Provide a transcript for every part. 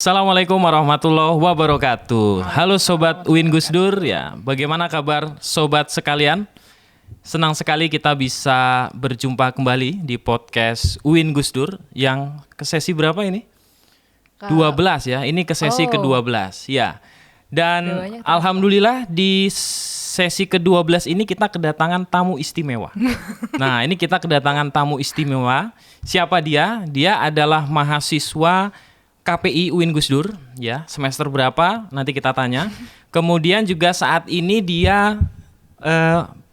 Assalamualaikum warahmatullahi wabarakatuh. Halo Sobat UIN Gus Dur ya. Bagaimana kabar Sobat sekalian? Senang sekali kita bisa berjumpa kembali di podcast UIN Gus Dur yang ke sesi berapa ini? 12 ya. Ini ke sesi ke-12 ya. Dan alhamdulillah di sesi ke-12 ini kita kedatangan tamu istimewa. Nah, ini kita kedatangan tamu istimewa. Siapa dia? Dia adalah mahasiswa KPI UIN Gus Dur ya, semester berapa nanti kita tanya. Kemudian juga saat ini dia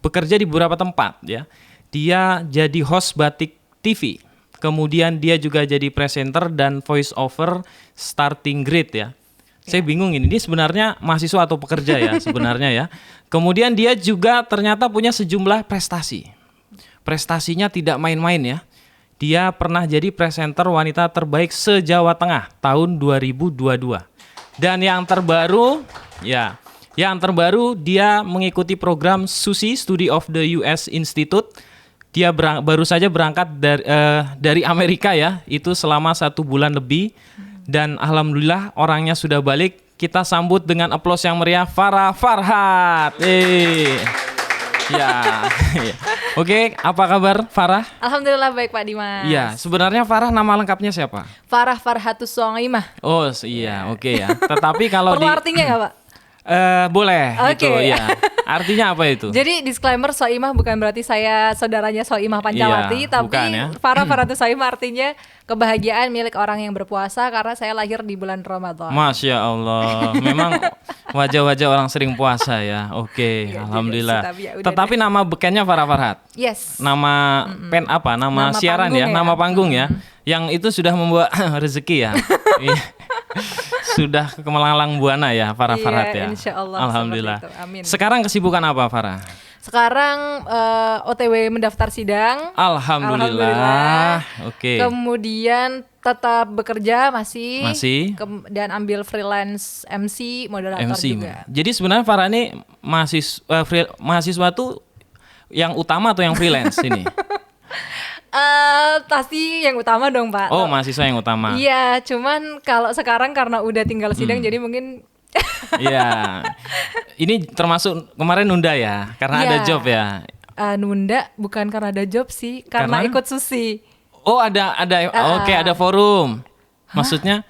bekerja di beberapa tempat ya. Dia jadi host Batik TV. Kemudian dia juga jadi presenter dan voice over Starting Grid ya. Saya bingung ini dia sebenarnya mahasiswa atau pekerja ya sebenarnya ya. Kemudian dia juga ternyata punya sejumlah prestasi. Prestasinya tidak main-main ya. Dia pernah jadi presenter wanita terbaik se-Jawa Tengah tahun 2022. Dan yang terbaru dia mengikuti program SUSI Study of the US Institute. Dia baru saja berangkat dari Amerika ya, itu selama 1 bulan lebih. Dan alhamdulillah orangnya sudah balik. Kita sambut dengan aplaus yang meriah Farah Farhat. Ya. Oke, apa kabar Farah? Alhamdulillah baik Pak Dimas. Iya, sebenarnya Farah nama lengkapnya siapa? Farah Farhatus Soimah. Oh iya, oke ya. Tetapi kalau perlu artinya nggak Pak? Boleh gitu ya. Artinya apa itu? Jadi disclaimer, Soimah bukan berarti saya saudaranya Soimah Pancawati, iya, tapi bukan, ya? Farah Farhatus Soimah artinya kebahagiaan milik orang yang berpuasa karena saya lahir di bulan Ramadan. Masya Allah, memang wajah-wajah orang sering puasa ya. Oke, alhamdulillah. Tetapi nama bekennya Farah Farhat. Yes. Nama pen apa? Nama siaran ya, nama panggung ya. Yang itu sudah membawa rezeki ya. Sudah kemelalang buana ya Farah Farhat ya. Insya Allah. Alhamdulillah. Amin. Sekarang kesibukan apa Farah? Sekarang OTW mendaftar sidang. Alhamdulillah. Oke. Kemudian tetap bekerja masih. Dan ambil freelance MC, moderator juga. Jadi sebenarnya Farah ini mahasiswa tuh yang utama atau yang freelance ini? Pasti yang utama dong Pak. Oh, mahasiswa yang utama. Iya, cuman kalau sekarang karena udah tinggal sidang jadi mungkin. Iya. Ini termasuk kemarin nunda ya, karena ada job ya. Nunda bukan karena ada job sih, karena ikut SUSI. Oh, ada. Oke, ada forum. Maksudnya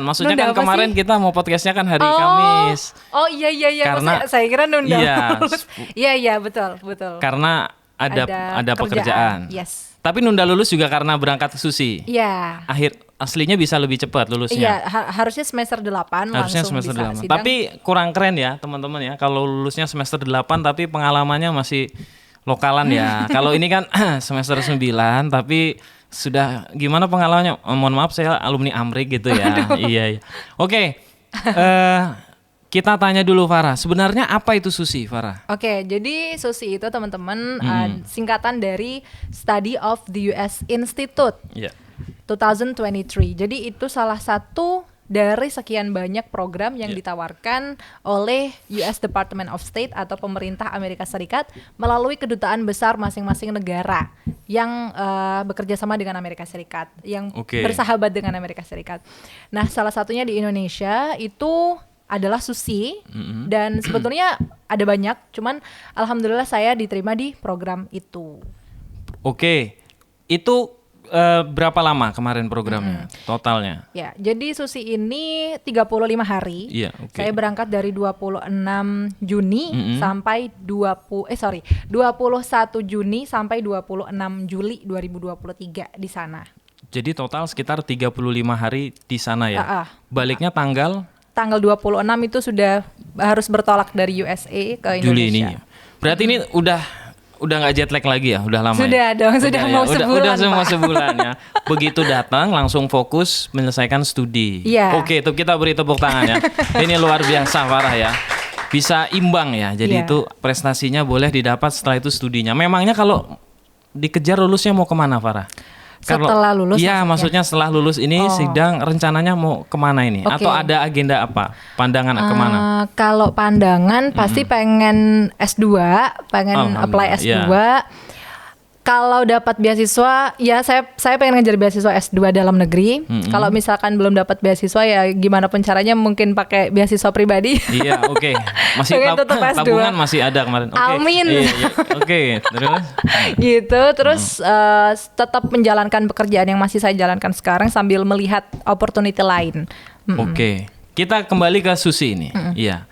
maksudnya nunda kan kemarin sih? Kita mau podcastnya kan hari Kamis. Oh iya. Karena saya kira nunda. Iya, betul. Karena ada pekerjaan. Yes. Tapi nunda lulus juga karena berangkat ke SUSI. Iya. Aslinya bisa lebih cepat lulusnya. Iya, harusnya semester 8 harusnya langsung semester bisa 8. Tapi kurang keren ya, teman-teman ya. Kalau lulusnya semester 8 tapi pengalamannya masih lokalan ya. Kalau ini kan semester 9 tapi sudah gimana pengalamannya? Mohon maaf saya alumni Amrik gitu ya. Iya. Oke. Kita tanya dulu Farah, sebenarnya apa itu SUSI Farah? Oke, jadi SUSI itu teman-teman singkatan dari Study of the US Institute 2023. Jadi itu salah satu dari sekian banyak program yang ditawarkan oleh US Department of State atau pemerintah Amerika Serikat melalui kedutaan besar masing-masing negara yang bekerja sama dengan Amerika Serikat, yang bersahabat dengan Amerika Serikat. Nah, salah satunya di Indonesia itu adalah SUSI dan sebetulnya ada banyak, cuman alhamdulillah saya diterima di program itu. Oke, itu berapa lama kemarin programnya totalnya? Ya, jadi SUSI ini 35 hari. Saya berangkat dari 26 Juni sampai 21 Juni sampai 26 Juli 2023 di sana. Jadi total sekitar 35 hari di sana ya. Baliknya tanggal 26 itu sudah harus bertolak dari USA ke Indonesia. Juli ini. Berarti ini udah nggak jet lag lagi ya? Udah lama sudah ya? Sudah mau sebulan. Udah mau sebulan ya. Begitu datang langsung fokus menyelesaikan studi. Iya. Oke, itu kita beri tepuk tangan ya. Ini luar biasa Farah ya. Bisa imbang ya. Jadi itu prestasinya boleh didapat setelah itu studinya. Memangnya kalau dikejar lulusnya mau kemana Farah? Setelah lulus? Iya, maksudnya setelah lulus ini sidang rencananya mau kemana ini? Atau ada agenda apa? Pandangan kemana? Kalau pandangan pasti pengen S2, pengen apply S2. Kalau dapat beasiswa, ya saya pengen ngejar beasiswa S2 dalam negeri. Kalau misalkan belum dapat beasiswa, ya gimana pun caranya mungkin pakai beasiswa pribadi. Iya, oke. Masih tabungan masih ada kemarin. Amin. Iya. Oke, terus gitu. Terus tetap menjalankan pekerjaan yang masih saya jalankan sekarang sambil melihat opportunity lain. Oke. Kita kembali ke Susi ini. Iya.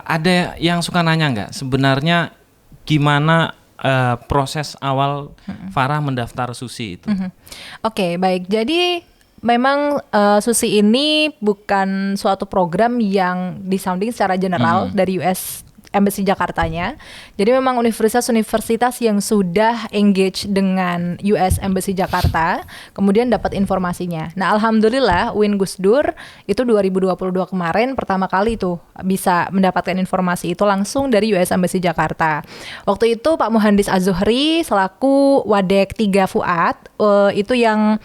Ada yang suka nanya nggak? Sebenarnya gimana proses awal Farah mendaftar Susi itu? Oke, baik. Jadi memang Susi ini bukan suatu program yang disounding secara general dari US Embassy Jakartanya. Jadi memang universitas-universitas yang sudah engage dengan US Embassy Jakarta, kemudian dapat informasinya. Nah, alhamdulillah UIN Gus Dur itu 2022 kemarin pertama kali itu bisa mendapatkan informasi itu langsung dari US Embassy Jakarta. Waktu itu Pak Muhandis Az-Zuhri selaku Wadek 3 Fuad itu yang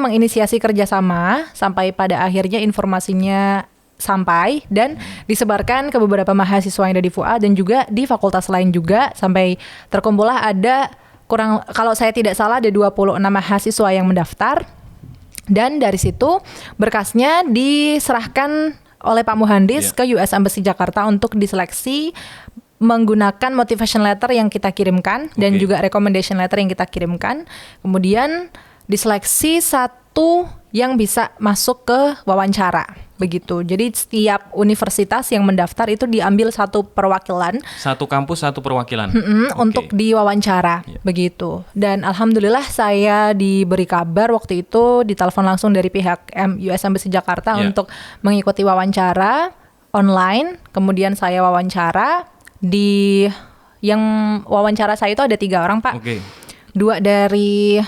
menginisiasi kerjasama sampai pada akhirnya informasinya sampai dan disebarkan ke beberapa mahasiswa yang ada di FUA dan juga di fakultas lain juga, sampai terkumpullah ada kurang, kalau saya tidak salah ada 26 mahasiswa yang mendaftar, dan dari situ berkasnya diserahkan oleh Pak Muhandis ke US Embassy Jakarta untuk diseleksi menggunakan motivation letter yang kita kirimkan dan juga recommendation letter yang kita kirimkan. Kemudian diseleksi satu yang bisa masuk ke wawancara, begitu. Jadi setiap universitas yang mendaftar itu diambil satu perwakilan. Satu kampus satu perwakilan. Untuk diwawancara, begitu. Dan alhamdulillah saya diberi kabar waktu itu, ditelepon langsung dari pihak US Embassy Jakarta untuk mengikuti wawancara online. Kemudian saya wawancara yang wawancara saya itu ada 3 orang, Pak. 2 dari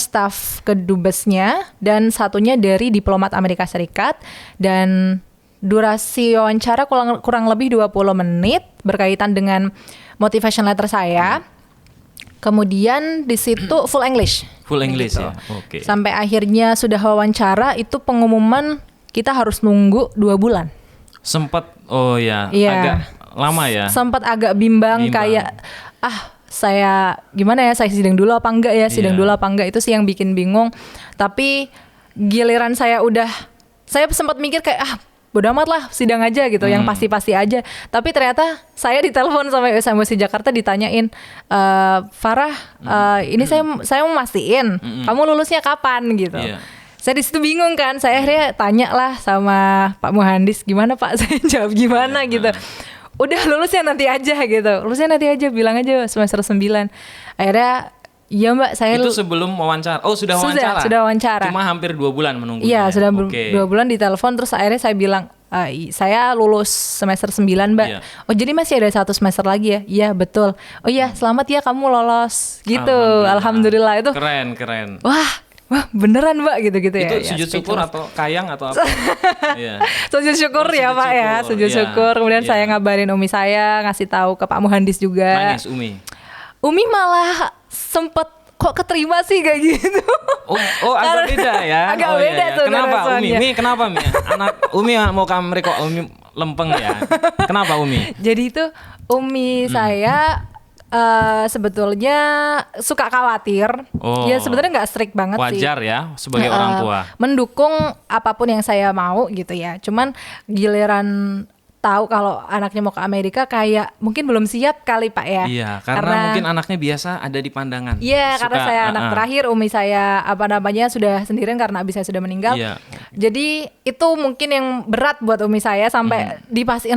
staf kedubesnya dan satunya dari diplomat Amerika Serikat, dan durasi wawancara kurang lebih 20 menit berkaitan dengan motivation letter saya. Kemudian di situ full English. Full English gitu. Ya. Sampai akhirnya sudah wawancara itu pengumuman kita harus nunggu 2 bulan. Sempat agak lama ya. Sempat agak bimbang. Kayak saya gimana ya, saya sidang dulu apa enggak ya, dulu apa enggak, itu sih yang bikin bingung. Tapi giliran saya sempat mikir kayak bodo amat lah, sidang aja gitu, yang pasti-pasti aja. Tapi ternyata saya ditelepon sama US Embassy Jakarta ditanyain, Farah, ini saya mau mastiin, kamu lulusnya kapan gitu. Saya di situ bingung kan, saya akhirnya tanya lah sama Pak Muhandis, gimana Pak, saya jawab gimana gitu. Udah lulusnya nanti aja gitu. Bilang aja semester 9. Akhirnya iya Mbak, saya itu sebelum wawancara. Oh, sudah wawancara. Sudah wawancara. Cuma hampir 2 bulan menunggu. Iya, sudah 2 bulan ditelepon, terus akhirnya saya bilang, saya lulus semester 9 Mbak. Oh, jadi masih ada 1 semester lagi ya? Iya, betul. Oh iya, selamat ya kamu lolos. Gitu. Alhamdulillah itu. Keren. Wah beneran Mbak gitu-gitu ya. Itu sujud syukur atau kayang atau apa? Sujud syukur ya Pak ya, sujud syukur. Kemudian saya ngabarin Umi saya, ngasih tahu ke Pak Muhandis juga. Nangis Umi malah sempet kok keterima sih kayak gitu. Oh agak beda ya. Agak beda tuh. Kenapa Umi? Kenapa Umi? Anak Umi mau ke Amerika, Umi lempeng ya. Kenapa Umi? Jadi itu Umi saya sebetulnya suka khawatir. Ya sebenarnya nggak strict banget sih. Wajar ya sebagai orang tua. Mendukung apapun yang saya mau gitu ya. Cuman giliran tahu kalau anaknya mau ke Amerika kayak mungkin belum siap kali Pak ya. Iya, karena mungkin anaknya biasa ada di pandangan. Iya, karena saya anak terakhir, Umi saya sudah sendirian karena abi saya sudah meninggal. Iya. Jadi itu mungkin yang berat buat Umi saya sampai dipastiin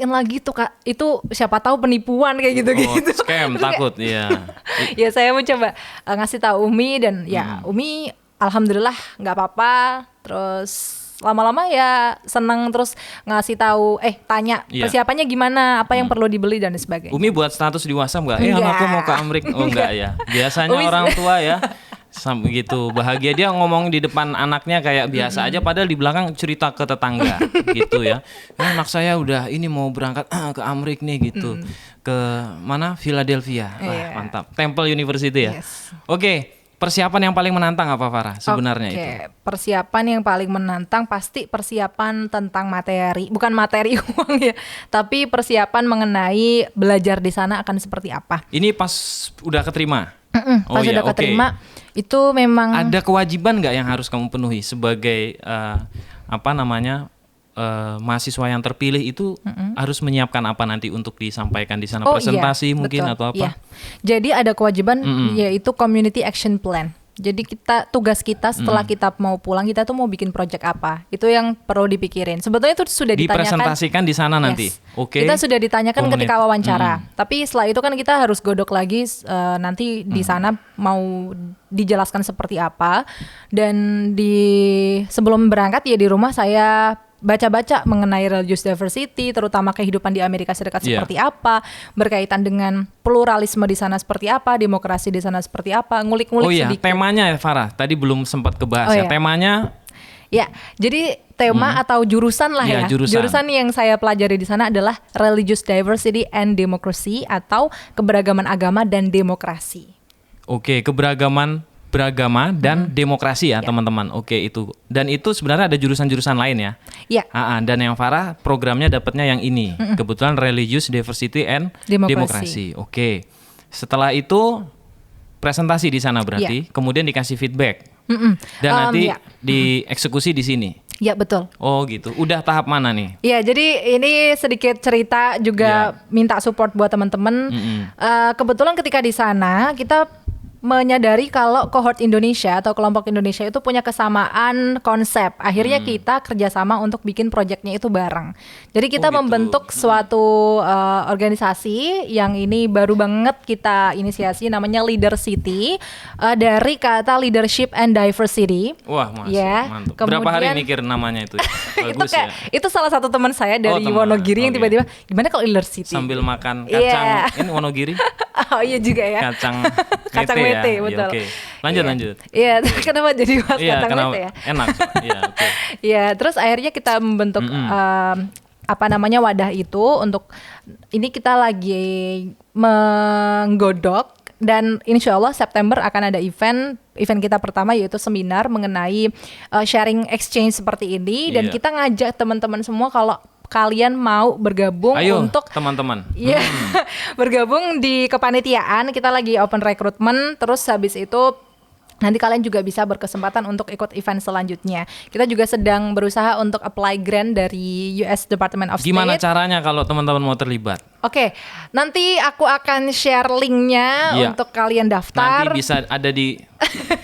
lagi tuh Kak. Itu siapa tahu penipuan kayak gitu-gitu. Scam takut, iya. Ya saya mau coba ngasih tahu Umi dan ya Umi alhamdulillah nggak apa-apa. Terus lama-lama ya seneng, terus ngasih tahu tanya persiapannya gimana, apa yang perlu dibeli dan sebagainya. Umi buat status di WhatsApp nggak? Anakku mau ke Amerika. Oh enggak ya. Biasanya orang tua ya sampai gitu bahagia dia ngomong di depan anaknya kayak biasa aja, padahal di belakang cerita ke tetangga gitu ya. Anak saya udah ini mau berangkat ke Amerika nih gitu. Ke mana? Philadelphia. Wah, mantap. Temple University ya. Yes. Oke. persiapan yang paling menantang apa Farah sebenarnya itu? Persiapan yang paling menantang pasti persiapan tentang materi, bukan materi uang ya, tapi persiapan mengenai belajar di sana akan seperti apa. Ini pas udah keterima? Pas udah keterima, itu memang ada kewajiban nggak yang harus kamu penuhi sebagai mahasiswa yang terpilih itu harus menyiapkan apa nanti untuk disampaikan di sana, presentasi mungkin betul, atau apa? Iya. Jadi ada kewajiban yaitu community action plan. Jadi tugas kita setelah kita mau pulang, kita tuh mau bikin project apa? Itu yang perlu dipikirin. Sebetulnya itu sudah ditanyakan. Dipresentasikan di sana nanti. Oke. Kita sudah ditanyakan ketika wawancara. Tapi setelah itu kan kita harus godok lagi nanti di sana mau dijelaskan seperti apa. Dan sebelum berangkat ya di rumah saya baca-baca mengenai religious diversity, terutama kehidupan di Amerika Serikat seperti apa, berkaitan dengan pluralisme di sana seperti apa, demokrasi di sana seperti apa, ngulik-ngulik sedikit. Temanya ya Farah, tadi belum sempat kebahas temanya. Ya, jadi tema atau jurusan lah ya. Jurusan yang saya pelajari di sana adalah religious diversity and democracy atau keberagaman agama dan demokrasi. Oke, beragama dan demokrasi ya teman-teman. Oke itu. Dan itu sebenarnya ada jurusan-jurusan lain ya. Iya. Dan yang Farah programnya dapatnya yang ini. Kebetulan religious diversity and demokrasi. Oke. Setelah itu presentasi di sana berarti, kemudian dikasih feedback. Dan nanti dieksekusi di sini. Ya betul. Oh gitu. Udah tahap mana nih? Ya jadi ini sedikit cerita juga minta support buat teman-teman. Kebetulan ketika di sana kita menyadari kalau cohort Indonesia atau kelompok Indonesia itu punya kesamaan konsep. Akhirnya kita kerjasama untuk bikin proyeknya itu bareng. Jadi kita membentuk suatu organisasi yang ini baru banget kita inisiasi, namanya Leader City, dari kata leadership and diversity. Wah, mantap. Berapa hari mikir namanya itu? Bagus itu salah satu teman saya dari Wonogiri yang tiba-tiba gimana kalau Leader City? Sambil makan kacang ini Wonogiri. Oh iya juga ya. Kacang mete, betul. Oke. Lanjut. Iya, kenapa jadi bahas kacang mete ya? Enak. Iya, oke. Iya, terus akhirnya kita membentuk wadah itu untuk ini kita lagi menggodok dan insya Allah September akan ada event kita pertama yaitu seminar mengenai sharing exchange seperti ini dan kita ngajak teman-teman semua kalau kalian mau bergabung untuk teman-teman. Iya. Bergabung di kepanitiaan, kita lagi open recruitment, terus habis itu nanti kalian juga bisa berkesempatan untuk ikut event selanjutnya. Kita juga sedang berusaha untuk apply grant dari US Department of State. Gimana caranya kalau teman-teman mau terlibat? Oke, nanti aku akan share linknya untuk kalian daftar. Nanti bisa ada di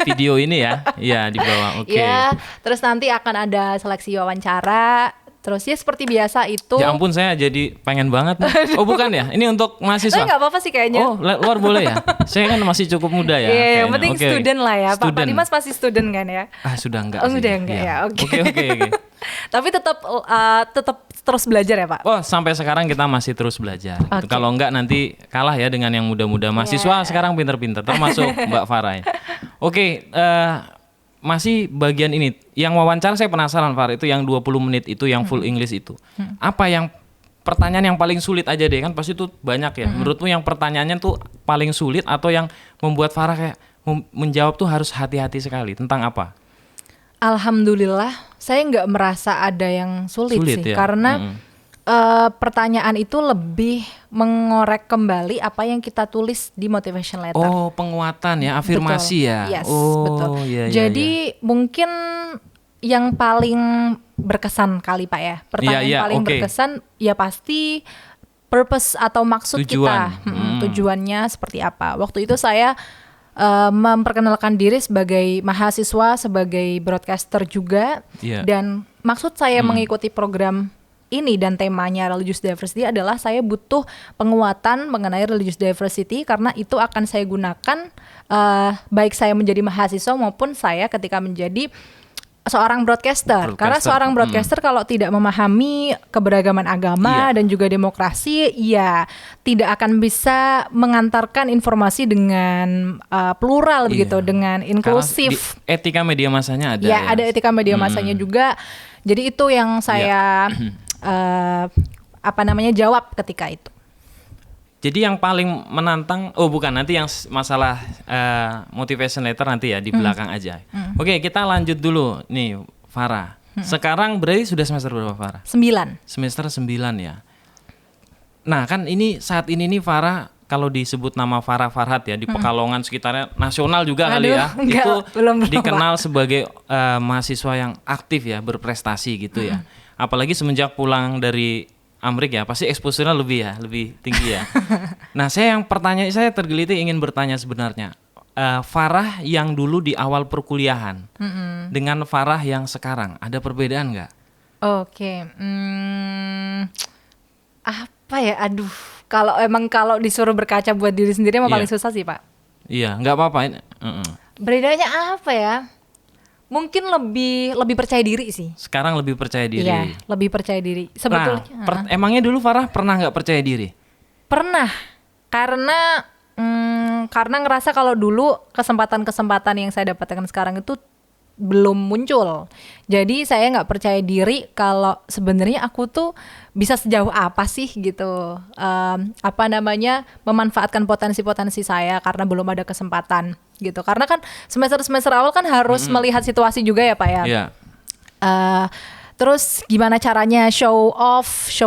video ini ya. Iya, di bawah. Oke. Iya, terus nanti akan ada seleksi wawancara. Terus ya seperti biasa itu. Ya ampun, saya jadi pengen banget nih. Oh bukan ya, ini untuk mahasiswa. Tapi nggak apa-apa sih kayaknya. Oh luar boleh ya. Saya kan masih cukup muda ya. Iya, yang penting student lah ya. Pak Dimas pasti student kan ya. Sudah enggak sih. Sudah enggak ya. Oke. Tapi tetap terus belajar ya Pak. Oh sampai sekarang kita masih terus belajar. Kalau enggak nanti kalah ya dengan yang muda-muda. Mahasiswa sekarang pinter-pinter, termasuk Mbak Farah. Oke. Masih bagian ini yang wawancara saya penasaran Farah, itu yang 20 menit itu yang full English itu. Apa yang pertanyaan yang paling sulit aja deh, kan pasti itu banyak ya. Menurutmu yang pertanyaannya tuh paling sulit atau yang membuat Farah kayak menjawab tuh harus hati-hati sekali, tentang apa? Alhamdulillah saya nggak merasa ada yang sulit sih ya? Karena pertanyaan itu lebih mengorek kembali apa yang kita tulis di motivation letter. Oh, penguatan ya, afirmasi betul. ya. Yes, betul. Jadi mungkin yang paling berkesan kali Pak ya. Pertanyaan paling berkesan ya pasti purpose atau maksud kita. Tujuannya seperti apa. Waktu itu saya memperkenalkan diri sebagai mahasiswa, sebagai broadcaster juga. Dan maksud saya mengikuti program ini dan temanya religious diversity adalah saya butuh penguatan mengenai religious diversity karena itu akan saya gunakan baik saya menjadi mahasiswa maupun saya ketika menjadi seorang broadcaster. Karena seorang broadcaster kalau tidak memahami keberagaman agama dan juga demokrasi, ya tidak akan bisa mengantarkan informasi dengan plural begitu, dengan inklusif. Etika media massanya ada. Ya, ada etika media massanya juga. Jadi itu yang saya jawab ketika itu. Jadi yang paling menantang, bukan, nanti yang masalah motivation letter nanti ya di belakang aja. Oke, kita lanjut dulu nih Farah. Sekarang berarti sudah semester berapa Farah? 9. Semester 9 ya. Nah kan ini saat ini nih Farah, kalau disebut nama Farah Farhat ya di Pekalongan sekitarnya nasional juga kali ya. Enggak, Itu belum, dikenal sebagai mahasiswa yang aktif ya, berprestasi gitu ya. Apalagi semenjak pulang dari Amrik ya, pasti exposure-nya lebih tinggi ya. Nah, saya tergeliti ingin bertanya sebenarnya, Farah yang dulu di awal perkuliahan dengan Farah yang sekarang, ada perbedaan nggak? Oke, apa ya? Aduh, kalau disuruh berkaca buat diri sendiri mah paling susah sih, Pak. Iya, nggak apa-apa. Bedanya apa ya? Mungkin lebih percaya diri sih. Sekarang lebih percaya diri. Iya, lebih percaya diri. Sebetulnya. Emangnya dulu Farah pernah nggak percaya diri? Pernah, karena ngerasa kalau dulu kesempatan-kesempatan yang saya dapatkan sekarang itu belum muncul. Jadi saya nggak percaya diri kalau sebenarnya aku tuh bisa sejauh apa sih gitu. Memanfaatkan potensi-potensi saya karena belum ada kesempatan gitu. Karena kan semester awal kan harus melihat situasi juga ya Pak ya. Yeah. Terus gimana caranya show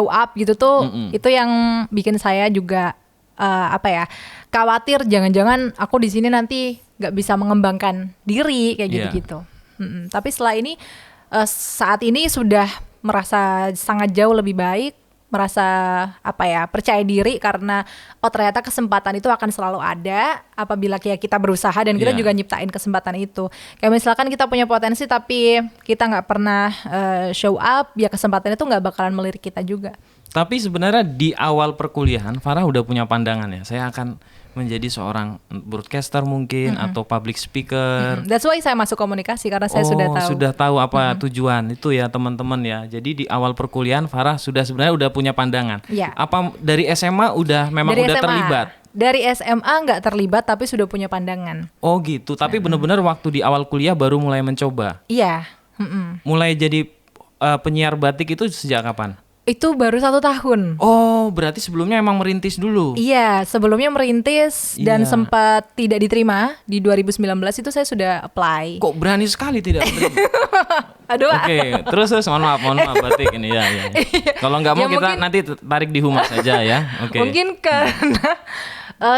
up gitu tuh, itu yang bikin saya juga khawatir jangan-jangan aku di sini nanti nggak bisa mengembangkan diri kayak gitu-gitu. Tapi setelah ini saat ini sudah merasa sangat jauh lebih baik, merasa percaya diri karena ternyata kesempatan itu akan selalu ada apabila kita berusaha dan kita juga nyiptain kesempatan itu. Kayak misalkan kita punya potensi tapi kita nggak pernah show up, ya kesempatan itu nggak bakalan melirik kita juga. Tapi sebenarnya di awal perkuliahan Farah udah punya pandangan ya, saya akan menjadi seorang broadcaster mungkin atau public speaker. That's why saya masuk komunikasi karena saya sudah tahu apa tujuan itu ya teman-teman ya. Jadi di awal perkuliahan Farah sebenarnya udah punya pandangan. Ya. Apa dari SMA memang udah terlibat? Dari SMA nggak terlibat tapi sudah punya pandangan. Oh gitu. Tapi benar-benar waktu di awal kuliah baru mulai mencoba. Iya. Mulai jadi penyiar batik itu sejak kapan? Itu baru 1 tahun. Oh, berarti sebelumnya emang merintis dulu? Iya, sebelumnya merintis dan sempat tidak diterima. Di 2019 itu saya sudah apply. Kok berani sekali tidak diterima? Aduh. Oke, terus mohon maaf batik ini ya. Kalau nggak mau ya, kita nanti tarik di humas aja ya. Oke. Mungkin karena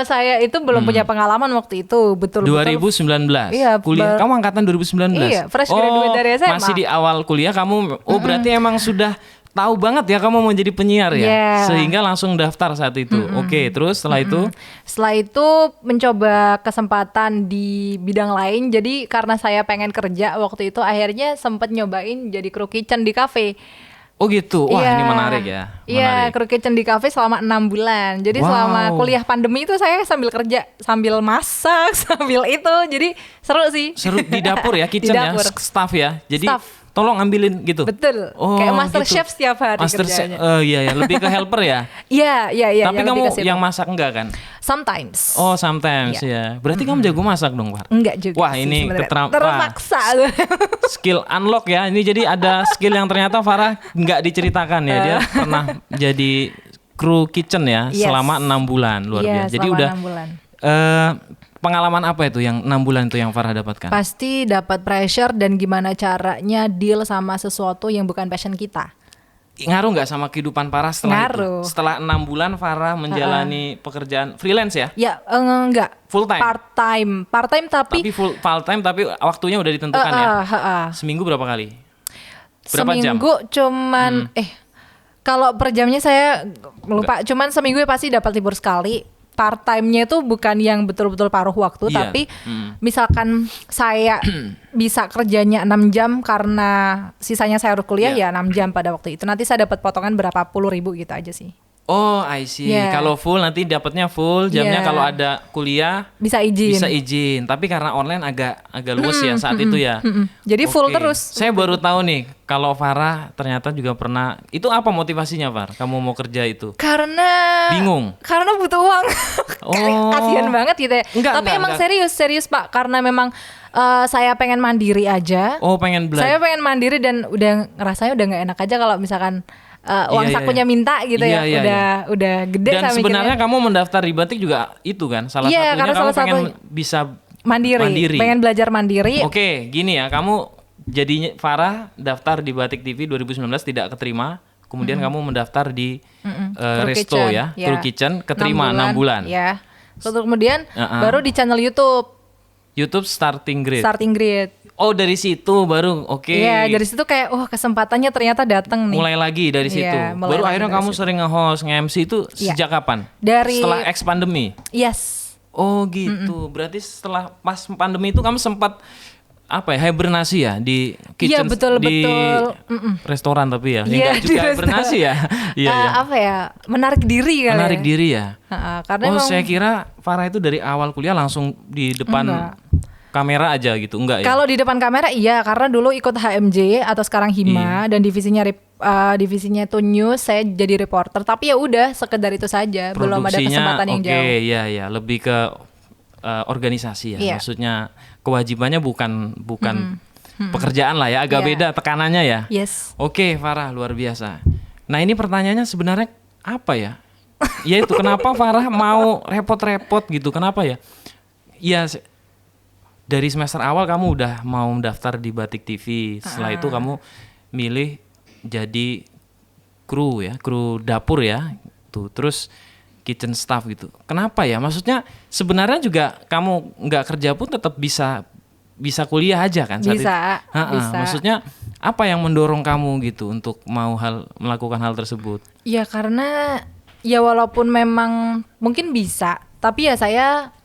saya itu belum punya pengalaman waktu itu, betul-betul. 2019. Iya, kuliah. Kamu angkatan 2019. Iya, fresh graduate dari SMA. Masih di awal kuliah kamu. Berarti emang sudah tahu banget ya kamu mau jadi penyiar ya. Sehingga langsung daftar saat itu. Oke, terus setelah itu? Setelah itu mencoba kesempatan di bidang lain. Jadi karena saya pengen kerja waktu itu, akhirnya sempat nyobain jadi crew kitchen di kafe. Oh gitu, wah ini menarik ya. Iya, crew kitchen di kafe selama 6 bulan. Jadi selama kuliah pandemi itu saya sambil kerja, sambil masak, sambil itu. Jadi seru sih. Seru di dapur ya, kitchen ya, staff ya. Jadi tolong ambilin gitu. Betul. Kayak master chef setiap hari kerjanya. Iya, lebih ke helper ya. Iya. Tapi kamu yang masak enggak kan? Sometimes. Oh, sometimes ya. Berarti kamu jago masak dong, Pak? Enggak juga. Wah, ini terpaksa. Skill unlock ya. Ini jadi ada skill yang ternyata Farah nggak diceritakan ya. Dia pernah jadi kru kitchen ya selama 6 bulan, luar biasa. Jadi udah 6 bulan. Pengalaman apa itu yang 6 bulan itu yang Farah dapatkan? Pasti dapat pressure dan gimana caranya deal sama sesuatu yang bukan passion kita. Ngaruh nggak sama kehidupan Farah setelah itu? Setelah 6 bulan Farah menjalani pekerjaan freelance ya? Ya enggak. Full time? Part time tapi full time tapi waktunya udah ditentukan ya? Seminggu berapa kali? Berapa seminggu jam? Cuman kalau per jamnya saya lupa. Cuman seminggu ya pasti dapat libur sekali. Part time-nya itu bukan yang betul-betul paruh waktu, tapi misalkan saya bisa kerjanya 6 jam karena sisanya saya harus kuliah ya 6 jam pada waktu itu. Nanti saya dapat potongan berapa puluh ribu gitu aja sih. Oh, I see. Kalau full nanti dapatnya full jamnya. Kalau ada kuliah bisa izin. Tapi karena online agak luas ya saat itu ya. Jadi full terus. Saya baru tahu nih kalau Farah ternyata juga pernah. Itu apa motivasinya, Far? Kamu mau kerja itu? Karena bingung. Karena butuh uang. Kasian banget gitu ya. Tapi emang serius Pak, karena memang saya pengen mandiri aja. Oh, pengen belajar. Saya pengen mandiri dan udah ngerasanya udah nggak enak aja kalau misalkan uang sakunya minta gitu ya. Udah gede. Dan sebenarnya kamu mendaftar di batik juga itu kan salah satunya karena kamu pengen bisa mandiri. Pengen belajar mandiri. Oke, gini ya, kamu jadi Farah daftar di Batik TV 2019 tidak keterima. Kemudian kamu mendaftar di Resto Kitchen, ya, Crew Kitchen, keterima 6 bulan. Ya. Lalu kemudian baru di channel YouTube Starting Grid. Oh, dari situ baru Iya, dari situ kayak kesempatannya ternyata datang nih. Mulai lagi dari situ. Baru akhirnya kamu sering nge-host, nge-MC itu sejak kapan? Setelah ex pandemi. Yes. Oh, gitu. Berarti setelah pas pandemi itu kamu sempat hibernasi ya di kitchen, betul. restoran tapi ya. Enggak juga hibernasi ya. Menarik diri kali. Menarik diri ya. Karena saya kira Farah itu dari awal kuliah langsung di depan kamera aja gitu, enggak ya? Kalau di depan kamera iya, karena dulu ikut HMJ atau sekarang Hima dan divisinya itu news, saya jadi reporter. Tapi ya udah sekedar itu saja, belum ada kesempatan yang jauh. Oke, ya lebih ke organisasi ya. Maksudnya kewajibannya bukan pekerjaan lah ya, agak beda tekanannya ya. Yes. Oke, Farah luar biasa. Nah, ini pertanyaannya sebenarnya apa ya? Ya itu kenapa Farah mau repot-repot gitu? Kenapa ya? Ya dari semester awal kamu udah mau mendaftar di Batik TV. Setelah itu kamu milih jadi kru dapur ya. Tuh, terus kitchen staff gitu. Kenapa ya? Maksudnya sebenarnya juga kamu nggak kerja pun tetap bisa kuliah aja kan saat bisa. Maksudnya apa yang mendorong kamu gitu untuk mau melakukan hal tersebut? Ya karena ya walaupun memang mungkin bisa, tapi ya saya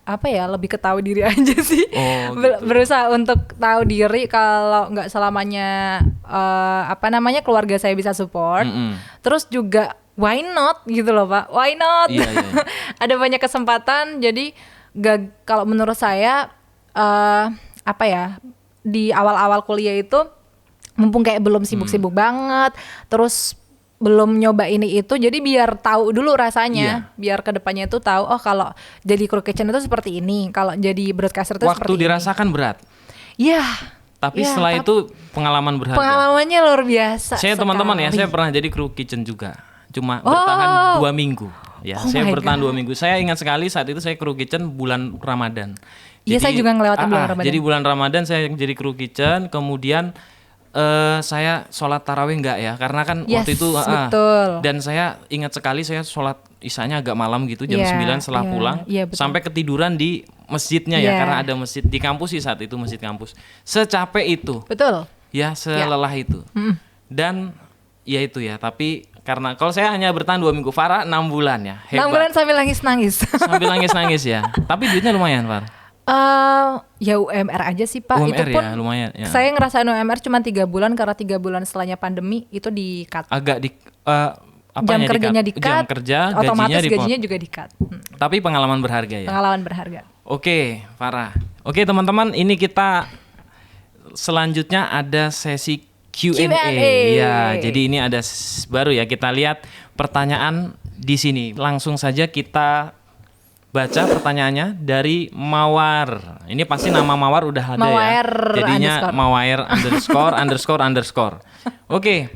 lebih ketahui diri aja sih. Gitu. Berusaha untuk tahu diri kalau nggak selamanya keluarga saya bisa support. Terus juga why not gitu loh Pak, why not? Iya. Ada banyak kesempatan, jadi kalau menurut saya di awal-awal kuliah itu mumpung kayak belum sibuk-sibuk banget, terus belum nyoba ini itu, jadi biar tahu dulu rasanya, biar kedepannya itu tahu kalau jadi crew kitchen itu seperti ini, kalau jadi broadcaster itu seperti ini. Waktu dirasakan berat. Iya. Tapi setelah itu pengalaman berharga. Pengalamannya luar biasa. Saya teman-teman ya, saya pernah jadi crew kitchen juga, cuma bertahan 2 minggu. Ya, saya bertahan 2 minggu. Saya ingat sekali saat itu saya crew kitchen bulan Ramadan. Iya, saya juga ngelewatin bulan Ramadan. Jadi bulan Ramadan saya jadi crew kitchen, kemudian saya sholat tarawih enggak ya, karena kan waktu itu betul. Dan saya ingat sekali saya sholat isanya agak malam gitu jam 9 setelah pulang, sampai ketiduran di masjidnya ya, karena ada masjid di kampus sih saat itu, masjid kampus. Secapek itu. Betul. Ya, selelah itu. Dan ya itu ya, tapi karena kalau saya hanya bertahan 2 minggu, Farah 6 bulan ya. Hebat. 6 bulan sambil nangis-nangis. Sambil nangis-nangis ya. Tapi duitnya lumayan, Farah. Ya UMR aja sih Pak. UMR itu pun ya, lumayan ya. Saya ngerasain UMR cuma 3 bulan karena 3 bulan setelahnya pandemi itu di-cut. Agak jam kerjanya di-cut. Jam kerja, otomatis gajinya juga di-cut. Tapi pengalaman berharga ya. Pengalaman berharga. Oke, Farah. Oke, teman-teman, ini kita selanjutnya ada sesi Q&A. Ya, jadi ini ada baru ya, kita lihat pertanyaan di sini. Langsung saja kita baca pertanyaannya dari Mawar. Ini pasti nama Mawar udah ada Mawar ya. Jadinya Mawar ___. Oke.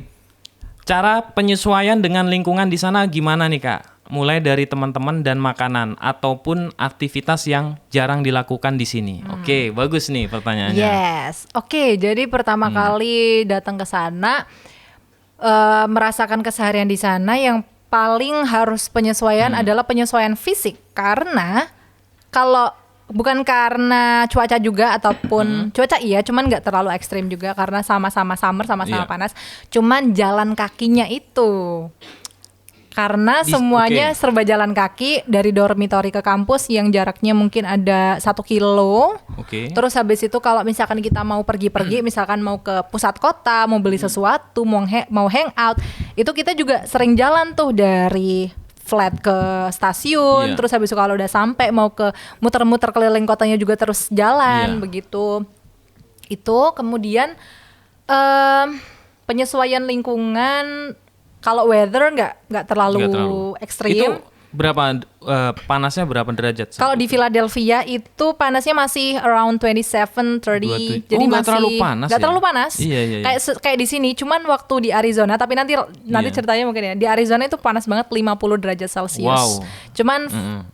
Cara penyesuaian dengan lingkungan di sana gimana nih Kak? Mulai dari teman-teman dan makanan ataupun aktivitas yang jarang dilakukan di sini. Oke, bagus nih pertanyaannya. Yes. Oke, jadi pertama kali datang ke sana merasakan keseharian di sana, yang paling harus penyesuaian adalah penyesuaian fisik, karena kalau bukan karena cuaca juga ataupun cuaca cuman nggak terlalu ekstrim juga karena sama-sama summer, sama-sama panas, cuman jalan kakinya itu. Karena semuanya serba jalan kaki dari dormitory ke kampus yang jaraknya mungkin ada 1 kilo. Terus habis itu kalau misalkan kita mau pergi-pergi, misalkan mau ke pusat kota, mau beli sesuatu, mau hangout, itu kita juga sering jalan tuh dari flat ke stasiun. Terus habis itu kalau udah sampai mau ke muter-muter keliling kotanya juga terus jalan begitu. Itu kemudian penyesuaian lingkungan. Kalau weather nggak terlalu ekstrim. Itu berapa panasnya berapa derajat? Kalau di Philadelphia itu panasnya masih around 27, 30. Jadi nggak masih terlalu panas. Nggak terlalu panas. Iya. Kayak di sini, cuman waktu di Arizona, tapi nanti ceritanya mungkin ya. Di Arizona itu panas banget 50 derajat Celcius. Wow. Cuman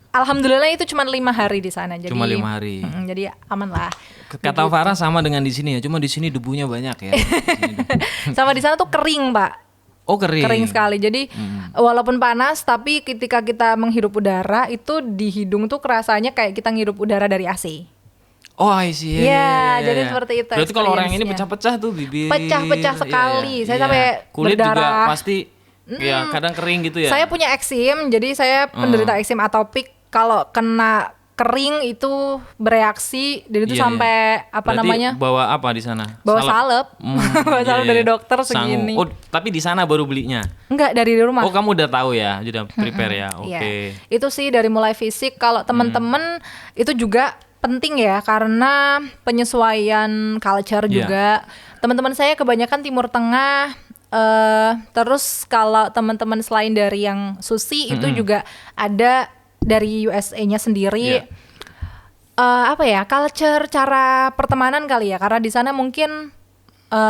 alhamdulillah itu cuma 5 hari di sana. Jadi cuma 5 hari. Jadi aman lah. Kata Farah sama dengan di sini ya. Cuma di sini debunya banyak ya. Sama di sana tuh kering, Pak. Oh, kering sekali. Jadi walaupun panas, tapi ketika kita menghirup udara itu di hidung tuh kerasanya kayak kita ngirup udara dari AC. Oh, I see. Iya, jadi seperti itu. Berarti kalau orang ini pecah-pecah tuh bibir. Pecah-pecah sekali. Saya sampai kulit berdarah. juga pasti ya kadang kering gitu ya. Saya punya eksim, jadi saya penderita eksim atopik. Kalau kena kering itu bereaksi dan itu sampai Berarti bawa apa di sana? Bawa salep. Bawa salep dari dokter segini. Oh, tapi di sana baru belinya? Enggak, dari rumah. Oh, kamu udah tahu ya, sudah prepare ya. Oke. Itu sih dari mulai fisik. Kalau teman-teman itu juga penting ya, karena penyesuaian culture juga. Teman-teman saya kebanyakan Timur Tengah. Terus kalau teman-teman selain dari yang Susi itu juga ada dari USA-nya sendiri. Culture, cara pertemanan kali ya, karena di sana mungkin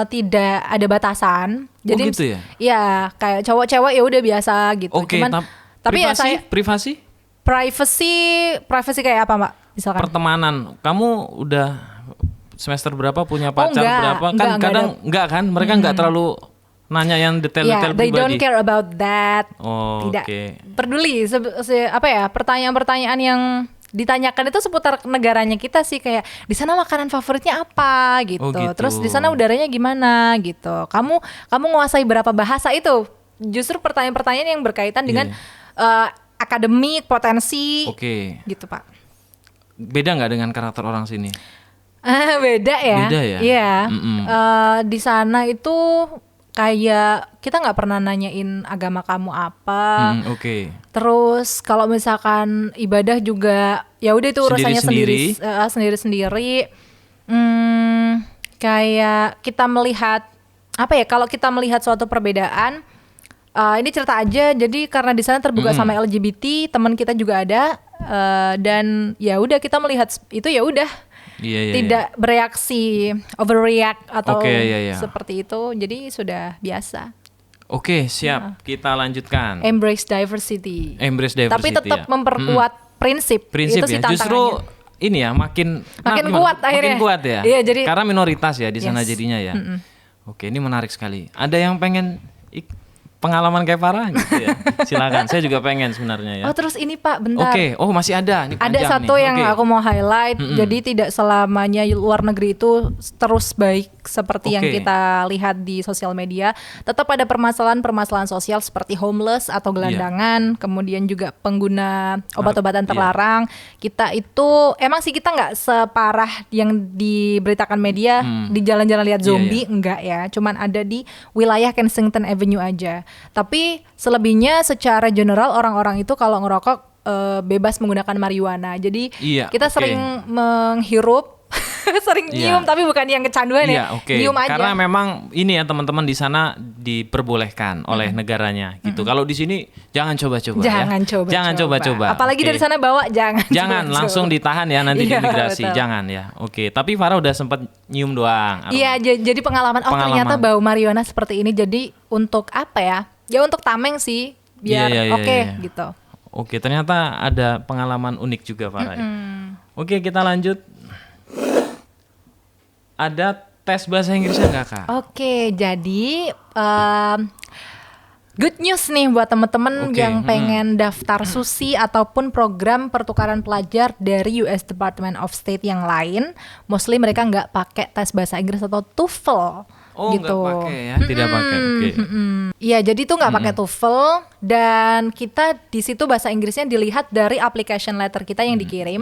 tidak ada batasan. Jadi gitu ya? Ya kayak cowok-cewek ya udah biasa gitu. Oke, tapi ya saya privacy kayak apa, Mbak? Misalkan pertemanan. Kamu udah semester berapa, punya pacar berapa? Kan kadang enggak kan? Mereka enggak terlalu nanya yang detail-detail pribadi. They don't care about that. Tidak peduli pertanyaan-pertanyaan yang ditanyakan itu seputar negaranya kita sih, kayak di sana makanan favoritnya apa gitu. Terus di sana udaranya gimana gitu. Kamu menguasai berapa bahasa itu? Justru pertanyaan-pertanyaan yang berkaitan dengan akademik, potensi. Gitu, Pak. Beda nggak dengan karakter orang sini? Beda ya. Beda ya. Iya. Di sana itu kayak kita nggak pernah nanyain agama kamu apa. Terus kalau misalkan ibadah juga ya udah itu urusannya sendiri-sendiri. Kayak kita melihat kalau kita melihat suatu perbedaan, ini cerita aja. Jadi karena di sana terbuka sama LGBT, teman kita juga ada, dan ya udah kita melihat itu ya udah. Tidak bereaksi, overreact atau seperti itu, jadi sudah biasa. Oke, siap. Kita lanjutkan. Embrace diversity. Tapi tetap memperkuat prinsip. Itu sih tantangannya. Justru ini ya makin kuat akhirnya. Makin kuat ya. Iya, jadi karena minoritas ya di sana jadinya ya. Oke, ini menarik sekali. Ada yang pengen pengalaman kayak Farah gitu ya? Silakan, saya juga pengen sebenarnya ya. Oh, terus ini Pak, bentar. Masih ada. Ini ada satu yang aku mau highlight. Jadi tidak selamanya luar negeri itu terus baik seperti yang kita lihat di sosial media. Tetap ada permasalahan-permasalahan sosial seperti homeless atau gelandangan, kemudian juga pengguna obat-obatan terlarang. Kita itu emang sih kita nggak separah yang diberitakan media di jalan-jalan lihat zombie, enggak ya. Cuman ada di wilayah Kensington Avenue aja. Tapi selebihnya secara general orang-orang itu kalau ngerokok bebas menggunakan marijuana. Jadi kita sering menghirup, sering nyium, tapi bukan yang kecanduan nyium aja. Karena memang ini ya teman-teman di sana diperbolehkan oleh negaranya gitu. Kalau di sini jangan coba-coba. Jangan coba-coba. Apalagi dari sana bawa jangan langsung ditahan ya nanti di imigrasi. Jangan ya. Tapi Farah udah sempat nyium doang. Iya, jadi pengalaman. Ternyata bau marijuana seperti ini. Jadi untuk apa ya? Ya untuk tameng sih, biar gitu. Oke, ternyata ada pengalaman unik juga Farah. Oke, kita lanjut. Ada tes bahasa Inggrisnya nggak, Kak? Oke, jadi good news nih buat teman-teman yang pengen daftar SUSI ataupun program pertukaran pelajar dari US Department of State yang lain. Mostly mereka nggak pakai tes bahasa Inggris atau TOEFL. Gitu. Nggak pakai ya? Tidak pakai. Iya, jadi itu nggak pakai TOEFL, dan kita di situ bahasa Inggrisnya dilihat dari application letter kita yang dikirim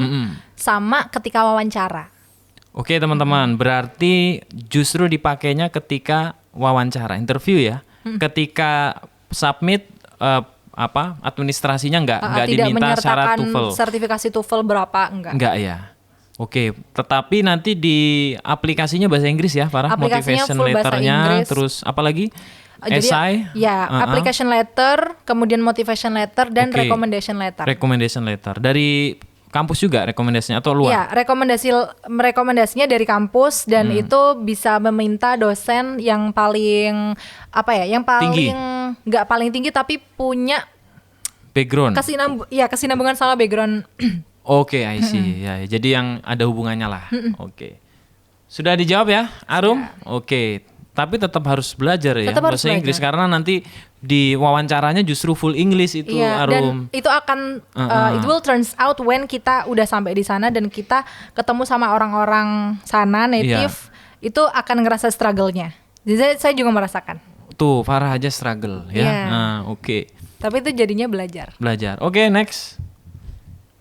sama ketika wawancara. Oke teman-teman, berarti justru dipakainya ketika wawancara, interview ya. Ketika submit administrasinya nggak diminta syarat TOEFL. Sertifikasi TOEFL berapa enggak ya. Oke, tetapi nanti di aplikasinya bahasa Inggris ya, Farah. Aplikasinya motivation full bahasa letternya, Inggris. terus apa lagi? Essay? Jadi ya, application letter, kemudian motivation letter dan Oke. recommendation letter. Recommendation letter. Dari kampus juga rekomendasinya atau luar? Iya, rekomendasinya dari kampus dan itu bisa meminta dosen yang paling yang paling nggak paling tinggi tapi punya Background. kesinambungan sama background. Oke, I see. Ya, jadi yang ada hubungannya lah. Oke. Sudah dijawab ya, Arum? Oke. Tapi tetap harus belajar ya Tetap harus bahasa Inggris belajar. karena nanti di wawancaranya justru full English itu, Iya, Arum. dan itu akan it will turns out when kita udah sampai di sana dan kita ketemu sama orang-orang sana native, itu akan ngerasa struggle-nya. Jadi saya juga merasakan. Tuh, Farah aja struggle ya. Iya. Nah, oke. Tapi itu jadinya belajar. Belajar. Oke, next.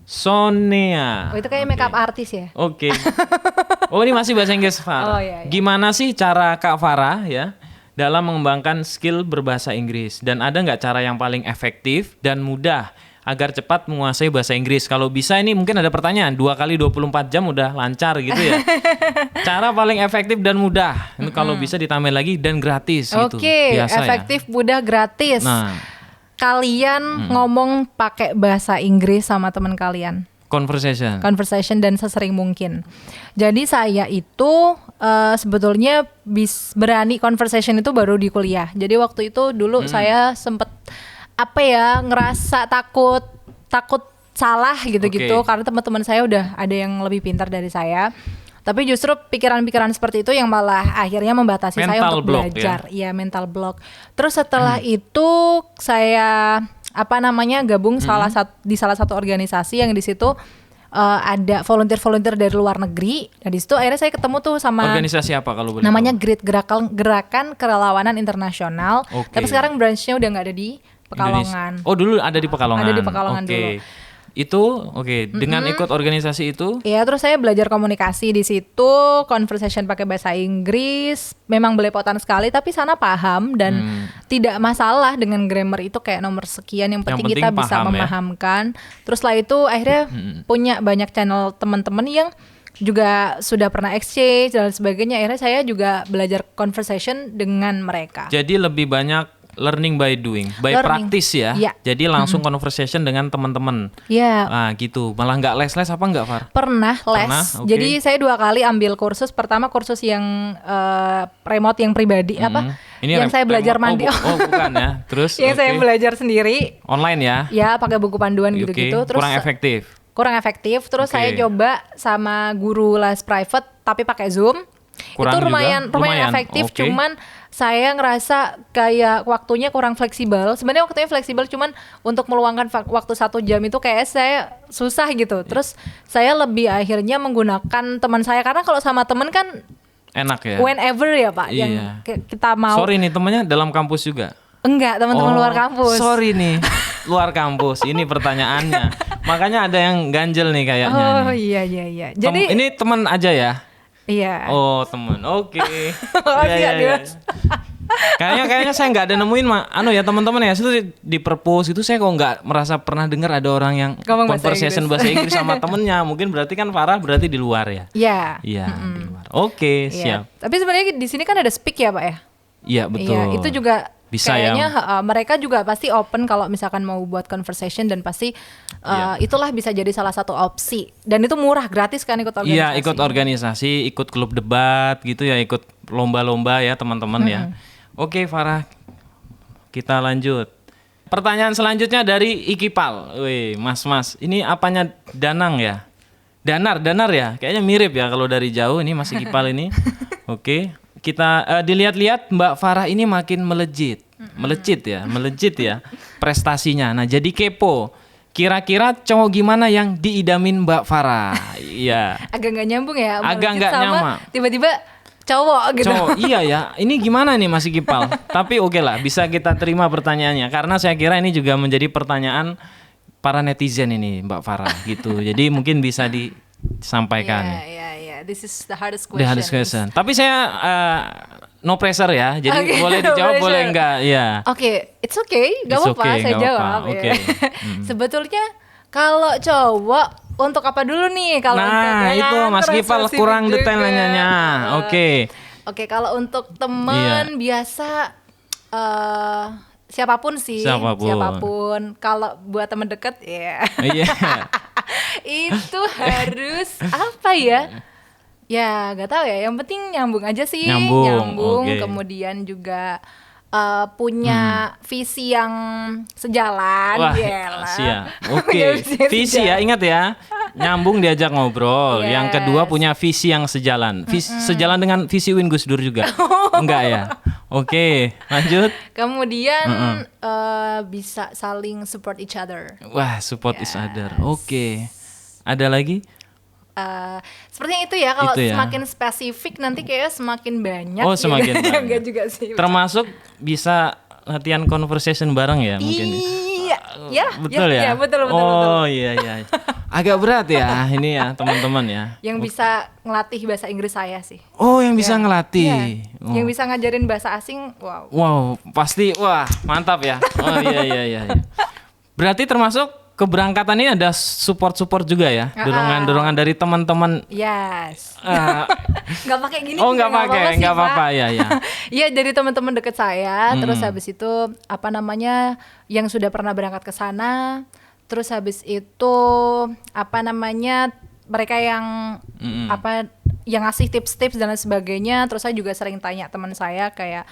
Sonea. Oh, itu kayak makeup artis ya. Oke. Oh, ini masih bahasa Inggris, Farah. Oh, iya, iya. Gimana sih cara Kak Farah ya dalam mengembangkan skill berbahasa Inggris? Dan ada nggak cara yang paling efektif dan mudah agar cepat menguasai bahasa Inggris? Kalau bisa ini mungkin ada pertanyaan, 2 kali 24 jam udah lancar gitu ya. Cara paling efektif dan mudah. Ini kalau bisa ditambah lagi dan gratis gitu. Oke, Biasa efektif, mudah, gratis. Nah, Kalian ngomong pakai bahasa Inggris sama teman kalian. Conversation dan sesering mungkin. Jadi saya itu sebetulnya berani conversation itu baru di kuliah. Jadi waktu itu dulu saya sempet ngerasa takut salah gitu-gitu karena teman-teman saya udah ada yang lebih pintar dari saya. Tapi justru pikiran-pikiran seperti itu yang malah akhirnya membatasi saya Mental untuk block, belajar. Iya, mental block. Terus setelah itu saya gabung di salah satu organisasi yang di situ ada volunteer dari luar negeri. Nah di situ akhirnya saya ketemu tuh sama organisasi apa kalau boleh namanya tahu? GRIT, Gerakan Kerelawanan Internasional. Oke. Tapi sekarang branchnya udah nggak ada di Pekalongan. Oh, dulu ada di Pekalongan. Ada di Pekalongan Oke. dulu. Itu dengan ikut organisasi itu? Iya, terus saya belajar komunikasi di situ, conversation pakai bahasa Inggris, memang belepotan sekali, tapi sana paham dan tidak masalah dengan grammar itu kayak nomor sekian. Yang penting kita bisa paham, memahamkan. Terus setelah itu akhirnya punya banyak channel teman-teman yang juga sudah pernah exchange dan sebagainya. Akhirnya saya juga belajar conversation dengan mereka. Jadi lebih banyak learning by doing, by practice ya. Iya. Jadi langsung conversation dengan teman-teman. Iya. Nah gitu, malah nggak les-les apa nggak, Far? Pernah les. Pernah? Oke. Jadi saya 2 kali ambil kursus. Pertama kursus yang remote yang pribadi yang saya belajar mandi. Bukan ya. Terus Yang saya belajar sendiri. online ya. Ya, pakai buku panduan gitu-gitu. Terus Kurang efektif. Terus saya coba sama guru les private tapi pakai Zoom. Kurang itu juga? lumayan efektif, Oke. cuman saya ngerasa kayak waktunya kurang fleksibel. Sebenarnya waktunya fleksibel, cuman untuk meluangkan waktu 1 jam itu kayak saya susah gitu. Terus saya lebih akhirnya menggunakan teman saya, karena kalau sama teman kan Enak ya. whenever ya Pak, Iya. yang kita mau. Sorry nih, temannya dalam kampus juga. Enggak, teman-teman luar kampus. Sorry nih, luar kampus. Ini pertanyaannya. Makanya ada yang ganjel nih kayaknya. Oh nih. iya. Jadi ini teman aja ya. iya. Oh teman, oke. Iya, Iya. Kayaknya saya nggak ada nemuin teman-teman ya. Itu di perpus itu saya kok nggak merasa pernah dengar ada orang yang Ngomong bahasa conversation bahasa Inggris sama temennya. Mungkin berarti kan Farah berarti di luar ya. Iya. Iya di luar. Oke Iya. siap. Tapi sebenarnya di sini kan ada speak ya Pak ya. Iya betul. Iya, itu juga bisa kayaknya ya. mereka juga pasti open kalau misalkan mau buat conversation, dan pasti itulah bisa jadi salah satu opsi. Dan itu murah, gratis kan ikut organisasi. Iya ikut organisasi, ikut klub debat gitu ya, ikut lomba-lomba ya teman-teman ya. Oke Farah, kita lanjut. Pertanyaan selanjutnya dari Ikipal. Wih mas, ini apanya Danang ya? Danar ya, kayaknya mirip ya kalau dari jauh. Ini Mas Ikipal ini. Oke. Kita dilihat-lihat Mbak Farah ini makin melejit ya prestasinya. Nah jadi kepo, kira-kira cowok gimana yang diidamin Mbak Farah? Iya. Agak nggak nyambung ya. Agak nggak nyambung. Tiba-tiba cowok gitu. Cowok, iya ya. Ini gimana nih Mas Kipal? Tapi oke lah, bisa kita terima pertanyaannya karena saya kira ini juga menjadi pertanyaan para netizen ini Mbak Farah gitu. Jadi mungkin bisa disampaikan. Iya. This is the hardest question. The hardest question. Tapi saya no pressure ya. Jadi boleh dijawab, boleh enggak. Ya. Oke, it's okay. Gak apa-apa, saya jawab. Oke. Sebetulnya kalau cowok untuk apa dulu nih? Kalau itu Mas Kipal kurang detail nanyanya. Oke. Oke, kalau untuk teman biasa Siapapun sih, Siapapun. siapapun. Kalau buat temen deket ya Iya. itu harus apa ya? Ya nggak tahu ya. Yang penting nyambung aja sih. Nyambung, oke. Kemudian juga punya visi yang sejalan. Wah, Yalah. siap. Oke. Punya yang Visi ya, sejalan. ingat ya. Nyambung diajak ngobrol. Yes. Yang kedua punya visi yang sejalan. Sejalan dengan visi Win Gus Dur juga. Enggak ya? Oke, lanjut. Kemudian bisa saling support each other. Wah, support each other. Oke. Ada lagi? Sepertinya itu ya. Kalau Itu ya. semakin spesifik nanti kayaknya semakin banyak. Oh, semakin gitu. banyak. Enggak juga sih. Termasuk bisa latihan conversation bareng ya mungkin. Iya, Betul ya? betul. Oh iya. Agak berat ya ini ya teman-teman ya. Yang bisa ngelatih bahasa Inggris saya sih. Oh yang bisa ngelatih. Iya. Oh. Yang bisa ngajarin bahasa asing, wow. Wow pasti wah mantap ya. Oh iya. Berarti termasuk keberangkatan ini ada support juga ya. Dorongan dari teman-teman. Yes. Ah. Nggak pakai gini. Oh juga nggak pakai, sih, nggak Pak. apa-apa ya. Iya dari teman-teman deket saya. Terus habis itu apa namanya yang sudah pernah berangkat ke sana. Terus habis itu apa namanya mereka yang apa yang ngasih tips-tips dan lain sebagainya. Terus saya juga sering tanya teman saya kayak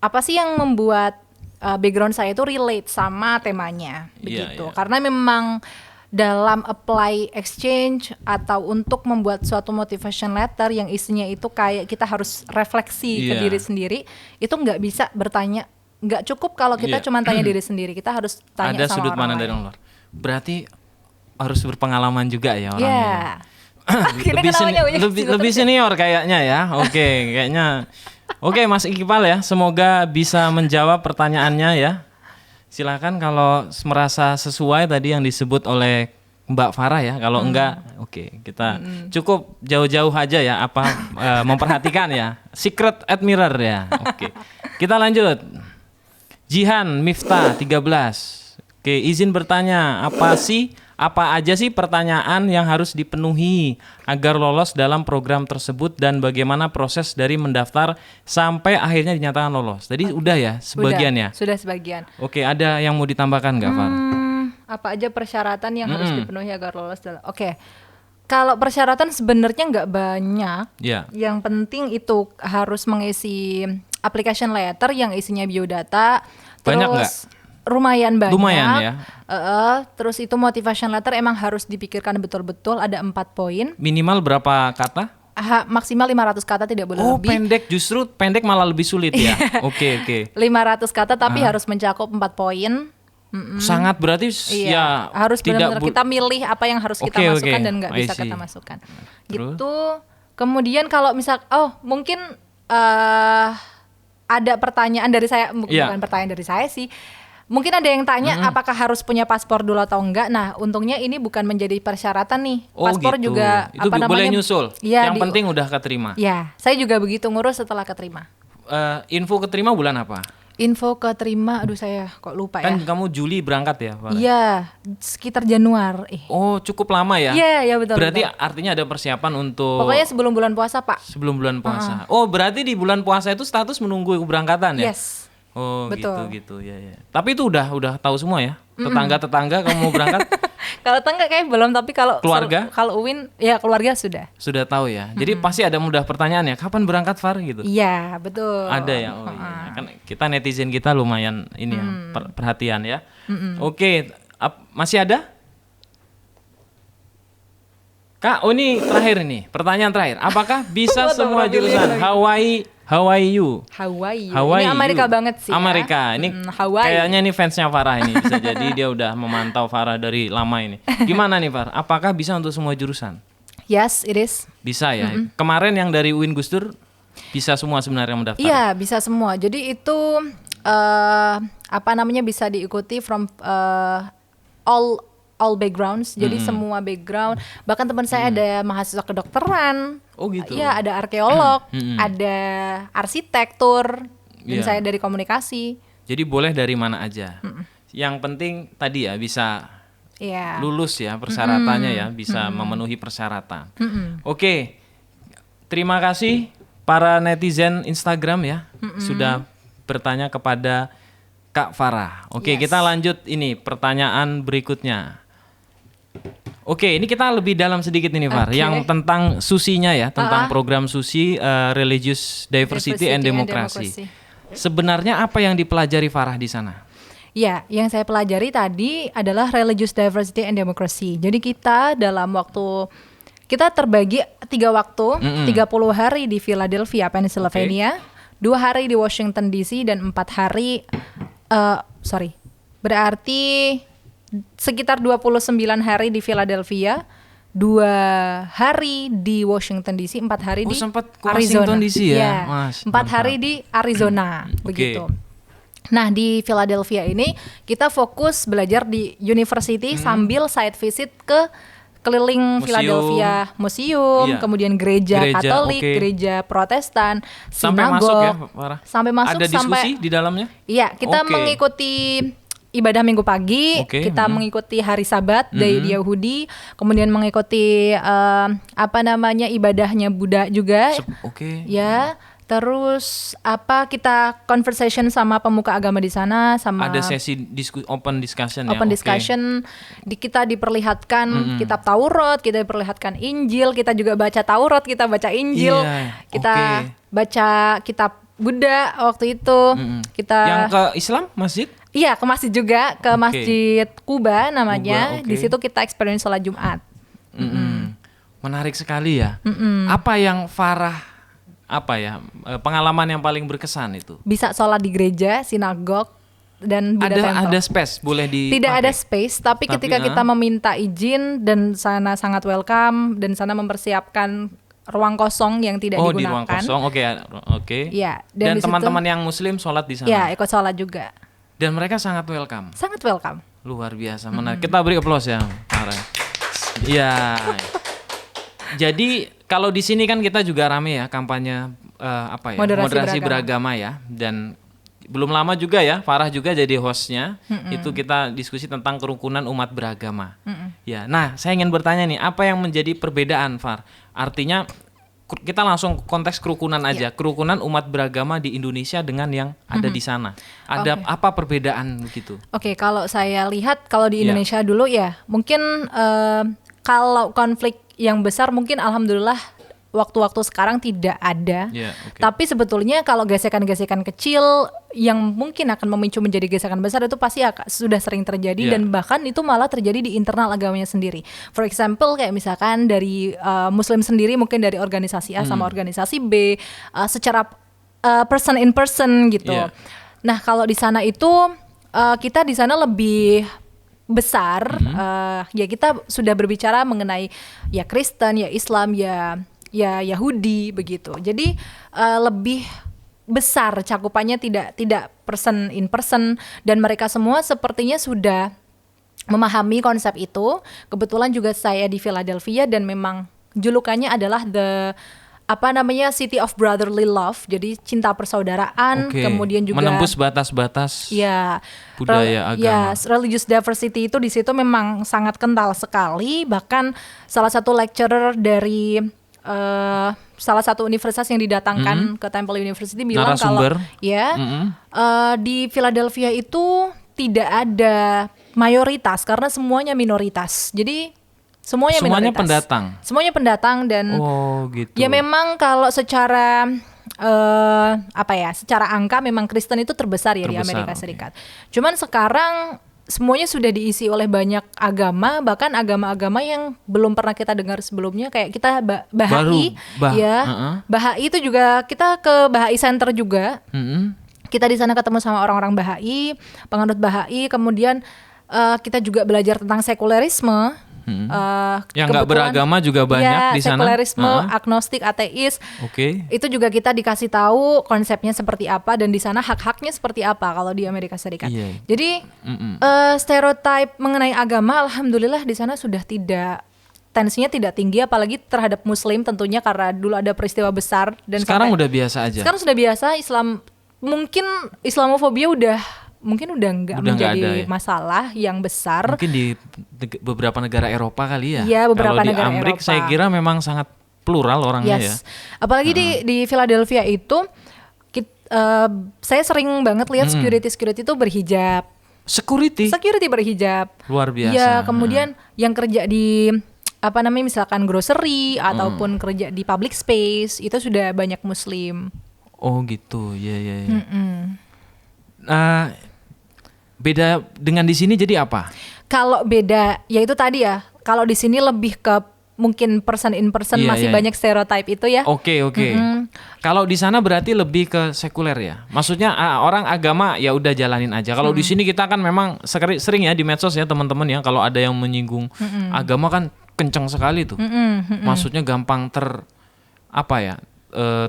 apa sih yang membuat background saya itu relate sama temanya begitu. Iya. Karena memang dalam apply exchange atau untuk membuat suatu motivation letter yang isinya itu kayak kita harus refleksi ke Iya. diri sendiri, itu nggak bisa bertanya, nggak cukup kalau kita Iya. cuma tanya diri sendiri, kita harus tanya Ada sama sudut orang mana lain. dari luar. Berarti harus berpengalaman juga ya orangnya. Iya. Akhirnya kenalnya Uya lebih senior kayaknya ya. Oke, kayaknya. Oke, Mas Iqbal ya, semoga bisa menjawab pertanyaannya ya. Silakan kalau merasa sesuai tadi yang disebut oleh Mbak Farah ya. Kalau enggak, oke, kita cukup jauh-jauh aja ya apa memperhatikan ya. Secret admirer ya. Oke. Kita lanjut. Jihan Miftah 13. Oke, izin bertanya, apa aja sih pertanyaan yang harus dipenuhi agar lolos dalam program tersebut dan bagaimana proses dari mendaftar sampai akhirnya dinyatakan lolos? Tadi udah ya sebagian ya? Sudah sebagian. Oke, ada yang mau ditambahkan nggak, Far? Apa aja persyaratan yang harus dipenuhi agar lolos dalam? Oke. Kalau persyaratan sebenarnya nggak banyak. Ya. Yang penting itu harus mengisi application letter yang isinya biodata. Banyak Terus lumayan banyak. Lumayan ya. Terus itu motivation letter emang harus dipikirkan betul-betul, ada 4 poin. Minimal berapa kata? Maksimal 500 kata, tidak boleh Oh, lebih. pendek malah lebih sulit ya. Oke. 500 kata tapi harus mencakup 4 poin. Sangat berarti Iya, ya harus tidak benar-benar kita milih apa yang harus kita Oke, masukkan oke. dan nggak I bisa see. kita masukkan. Terus? Gitu. Kemudian kalau misal, mungkin ada pertanyaan dari saya, Iya. bukan pertanyaan dari saya sih. Mungkin ada yang tanya apakah harus punya paspor dulu atau enggak. Nah, untungnya ini bukan menjadi persyaratan nih. Oh, Paspor gitu. juga Itu apa namanya? boleh nyusul. Iya, Yang penting udah keterima. Ya, saya juga begitu ngurus setelah keterima. Info keterima bulan apa? Info keterima, aduh saya kok lupa Kan ya. kamu Juli berangkat ya, Farah? Iya, sekitar Januari. Oh, cukup lama ya? Iya, betul. Berarti betul. artinya ada persiapan untuk Pokoknya sebelum bulan puasa, Pak. sebelum bulan puasa. Oh, berarti di bulan puasa itu status menunggu keberangkatan ya? Yes. Oh, Betul. gitu ya. Tapi itu udah tahu semua ya? Tetangga kamu mau berangkat Kalau tangga kayak belum, tapi kalau Keluarga? kalau Uwin ya keluarga sudah. sudah tahu ya. Jadi pasti ada mudah pertanyaan ya, kapan berangkat Far gitu? Iya, betul. Ada ya. Oh iya. Kan kita netizen kita lumayan ini ya, perhatian ya. Oke, masih ada? Kak, ini terakhir nih, pertanyaan terakhir. Apakah bisa Waduh, semua pilih jurusan lagi. Hawaii U? Hawaii. Hawaii Ini Amerika U. banget sih. Amerika. Ya. Ini Hawaii. kayaknya ini fansnya Farah ini bisa jadi dia udah memantau Farah dari lama ini. Gimana nih Farah? Apakah bisa untuk semua jurusan? Yes, it is. Bisa ya. Kemarin yang dari UIN Gus Dur bisa semua sebenarnya mendaftar. Iya, bisa semua. Jadi itu apa namanya bisa diikuti from all backgrounds. Jadi semua background. Bahkan teman saya ada mahasiswa kedokteran. Oh gitu. Iya, ada arkeolog, ada arsitektur, dan Iya. saya dari komunikasi. Jadi boleh dari mana aja. Yang penting tadi ya bisa Iya. lulus ya persyaratannya ya, bisa memenuhi persyaratan. Oke. Terima kasih para netizen Instagram ya sudah bertanya kepada Kak Farah. Oke, kita lanjut ini pertanyaan berikutnya. Oke, ini kita lebih dalam sedikit ini, Far, yang tentang SUSI-nya ya, tentang program SUSI, Religious Diversity and Democracy. Sebenarnya apa yang dipelajari Farah di sana? Ya, yang saya pelajari tadi adalah Religious Diversity and Democracy. Jadi kita dalam waktu, kita terbagi 3 waktu, 30 hari di Philadelphia, Pennsylvania, 2 hari di Washington DC, dan 4 hari, berarti sekitar 29 hari di Philadelphia, 2 hari di Washington DC, 4 hari di Arizona. Washington DC ya? Ya, 4 hari di Arizona, begitu. Nah, di Philadelphia ini kita fokus belajar di university sambil side visit ke keliling Philadelphia, museum, kemudian gereja Katolik, gereja Protestan, sampai masuk ya, Farah? Sampai masuk. Ada diskusi di dalamnya? Iya, kita mengikuti ibadah minggu pagi, kita mengikuti hari Sabat di Yahudi, kemudian mengikuti ibadahnya Buddha juga. Ya. Terus kita conversation sama pemuka agama di sana, sama ada sesi open discussion ya. Open discussion, kita diperlihatkan kitab Taurat, kita diperlihatkan Injil, kita juga baca Taurat, kita baca Injil, kita baca kitab Buddha waktu itu. Kita yang ke Islam masjid? Iya, ke masjid juga, ke Masjid Kuba namanya. Di situ kita experience sholat Jumat. Menarik sekali ya. Apa yang Farah pengalaman yang paling berkesan itu? Bisa sholat di gereja, sinagog, dan Buddha Temple. Ada space boleh di? Tidak ada space, tapi ketika kita meminta izin dan sana sangat welcome, dan sana mempersiapkan ruang kosong yang tidak digunakan. Di ruang kosong, oke. Ya, dan teman-teman yang Muslim sholat di sana. Ya, ikut sholat juga. Dan mereka sangat welcome. Sangat welcome. Luar biasa, menarik. Kita beri aplaus ya, Farah. Iya. Jadi kalau di sini kan kita juga rame ya kampanye moderasi beragama ya, dan belum lama juga ya Farah juga jadi hostnya. Itu kita diskusi tentang kerukunan umat beragama. Ya, nah saya ingin bertanya nih, apa yang menjadi perbedaan, Far? Artinya kita langsung konteks kerukunan aja, kerukunan umat beragama di Indonesia dengan yang ada di sana. Ada apa perbedaan begitu? Oke, kalau saya lihat kalau di Indonesia dulu ya, mungkin kalau konflik yang besar mungkin alhamdulillah waktu-waktu sekarang tidak ada. Tapi sebetulnya kalau gesekan-gesekan kecil yang mungkin akan memicu menjadi gesekan besar itu pasti sudah sering terjadi, dan bahkan itu malah terjadi di internal agamanya sendiri. For example kayak misalkan dari Muslim sendiri, mungkin dari organisasi A sama organisasi B, secara person in person gitu. Nah, kalau di sana itu kita di sana lebih besar, ya kita sudah berbicara mengenai ya Kristen, ya Islam, ya Yahudi begitu. Jadi lebih besar cakupannya, tidak person in person, dan mereka semua sepertinya sudah memahami konsep itu. Kebetulan juga saya di Philadelphia dan memang julukannya adalah City of Brotherly Love, jadi cinta persaudaraan, kemudian juga menembus batas-batas budaya agama. Religious diversity itu di situ memang sangat kental sekali. Bahkan salah satu lecturer dari salah satu universitas yang didatangkan ke Temple University bilang kalau di Philadelphia itu tidak ada mayoritas karena semuanya minoritas. Jadi semuanya pendatang. Semuanya pendatang, dan gitu. Ya memang kalau secara secara angka memang Kristen itu terbesar di Amerika Serikat. Cuman sekarang semuanya sudah diisi oleh banyak agama, bahkan agama-agama yang belum pernah kita dengar sebelumnya, kayak kita Bahai. Bahai itu juga kita ke Bahai Center juga. Kita di sana ketemu sama orang-orang Bahai, penganut Bahai, kemudian kita juga belajar tentang sekulerisme. Yang nggak beragama juga banyak di sana. Sekulerisme, agnostik, ateis. Itu juga kita dikasih tahu konsepnya seperti apa, dan di sana hak-haknya seperti apa kalau di Amerika Serikat. Jadi stereotip mengenai agama, alhamdulillah di sana sudah tidak, tensinya tidak tinggi, apalagi terhadap Muslim tentunya karena dulu ada peristiwa besar, dan sekarang udah biasa aja. Sekarang sudah biasa. Mungkin Islamofobia udah nggak menjadi masalah yang besar. Mungkin di beberapa negara Eropa kali ya. Iya, beberapa negara Eropa. Kalau di Amerika saya kira memang sangat plural orangnya ya. Apalagi di Philadelphia itu saya sering banget lihat security itu berhijab. Security berhijab. Luar biasa. Ya, kemudian yang kerja di misalkan grocery ataupun kerja di public space itu sudah banyak muslim. Oh gitu, ya. Beda dengan di sini jadi apa? Kalau beda, ya itu tadi ya. Kalau di sini lebih ke mungkin person in person masih banyak stereotype itu ya. Oke. Kalau di sana berarti lebih ke sekuler ya. Maksudnya orang agama ya udah jalanin aja. Kalau di sini kita kan memang sering ya di medsos ya teman-teman ya, kalau ada yang menyinggung agama kan kenceng sekali tuh. Maksudnya gampang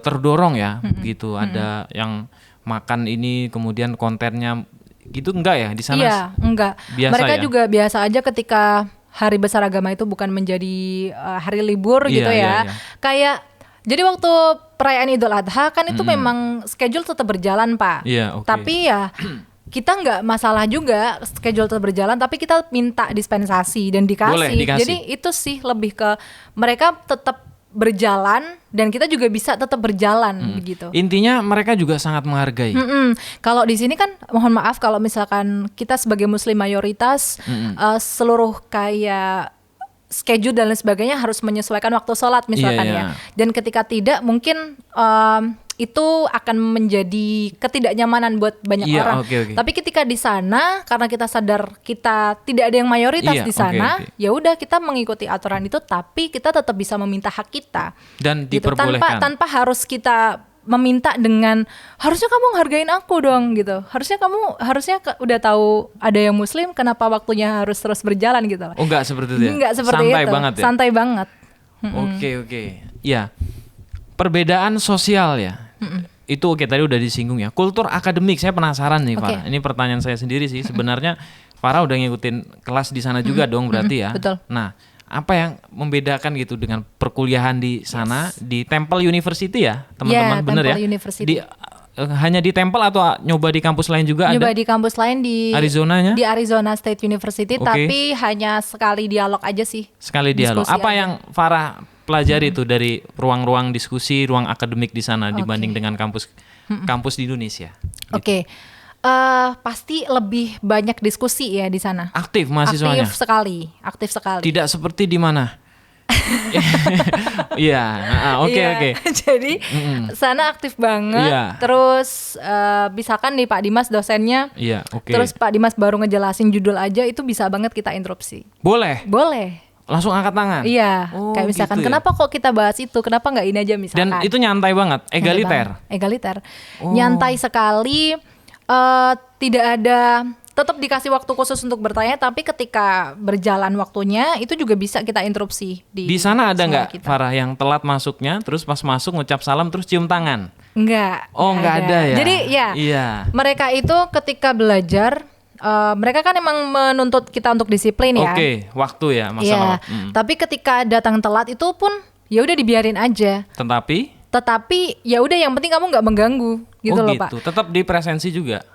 terdorong ya gitu. Ada yang makan ini kemudian kontennya gitu, enggak ya di sana? Iya, enggak. Biasa mereka ya? juga biasa aja ketika hari besar agama itu bukan menjadi hari libur gitu ya. Iya. Kayak jadi waktu perayaan Idul Adha kan itu memang schedule tetap berjalan, Pak. Iya, oke. Tapi ya kita nggak masalah juga schedule tetap berjalan, tapi kita minta dispensasi dan dikasih. Boleh, dikasih. Jadi itu sih lebih ke mereka tetap berjalan dan kita juga bisa tetap berjalan begitu. Intinya mereka juga sangat menghargai. Kalau di sini kan mohon maaf kalau misalkan kita sebagai muslim mayoritas seluruh kayak schedule dan lain sebagainya harus menyesuaikan waktu sholat misalkan ya. Dan ketika tidak mungkin itu akan menjadi ketidaknyamanan buat banyak orang. Okay. Tapi ketika di sana karena kita sadar kita tidak ada yang mayoritas di sana, ya udah kita mengikuti aturan itu, tapi kita tetap bisa meminta hak kita. Dan gitu. diperbolehkan. Tanpa harus kita meminta dengan harusnya kamu hargain aku dong gitu. Harusnya udah tahu ada yang muslim, kenapa waktunya harus terus berjalan gitu. Oh enggak seperti itu ya? Enggak seperti santai itu. Banget ya? Santai banget. Oke. Ya. Perbedaan sosial ya. Itu tadi udah disinggung ya. Kultur akademik, saya penasaran nih Farah. Ini pertanyaan saya sendiri sih. Sebenarnya Farah udah ngikutin kelas di sana juga dong berarti ya. Betul. Nah, apa yang membedakan gitu dengan perkuliahan di sana di Temple University ya, teman-teman, bener ya? University. Hanya di Temple atau nyoba di kampus lain juga ada? Nyoba di kampus lain di Arizonanya? Di Arizona State University, tapi hanya sekali dialog aja sih. Sekali dialog. Apa aja. yang Farah pelajari itu dari ruang-ruang diskusi, ruang akademik di sana dibanding dengan kampus di Indonesia? Oke. Pasti lebih banyak diskusi ya di sana. Aktif mahasiswanya? Aktif sekali. Tidak seperti di mana? Iya, oke. Jadi sana aktif banget. Iya. Terus misalkan nih Pak Dimas dosennya. Iya, oke. Terus Pak Dimas baru ngejelasin judul aja itu bisa banget kita interupsi. Boleh. Langsung angkat tangan? Iya, kayak misalkan gitu kenapa kok kita bahas itu, kenapa nggak ini aja misalkan. Dan itu nyantai banget, egaliter? Nyantai sekali, tidak ada, tetap dikasih waktu khusus untuk bertanya, tapi ketika berjalan waktunya, itu juga bisa kita interupsi. Di sana ada nggak Farah yang telat masuknya, terus pas masuk ngucap salam, terus cium tangan? Enggak. Oh nggak ada ya? Jadi mereka itu ketika belajar, mereka kan emang menuntut kita untuk disiplin ya. Oke, waktu ya masalah. Tapi ketika datang telat itu pun ya udah dibiarin aja. Tetapi ya udah yang penting kamu nggak mengganggu gitu loh Pak. Tetap di presensi juga.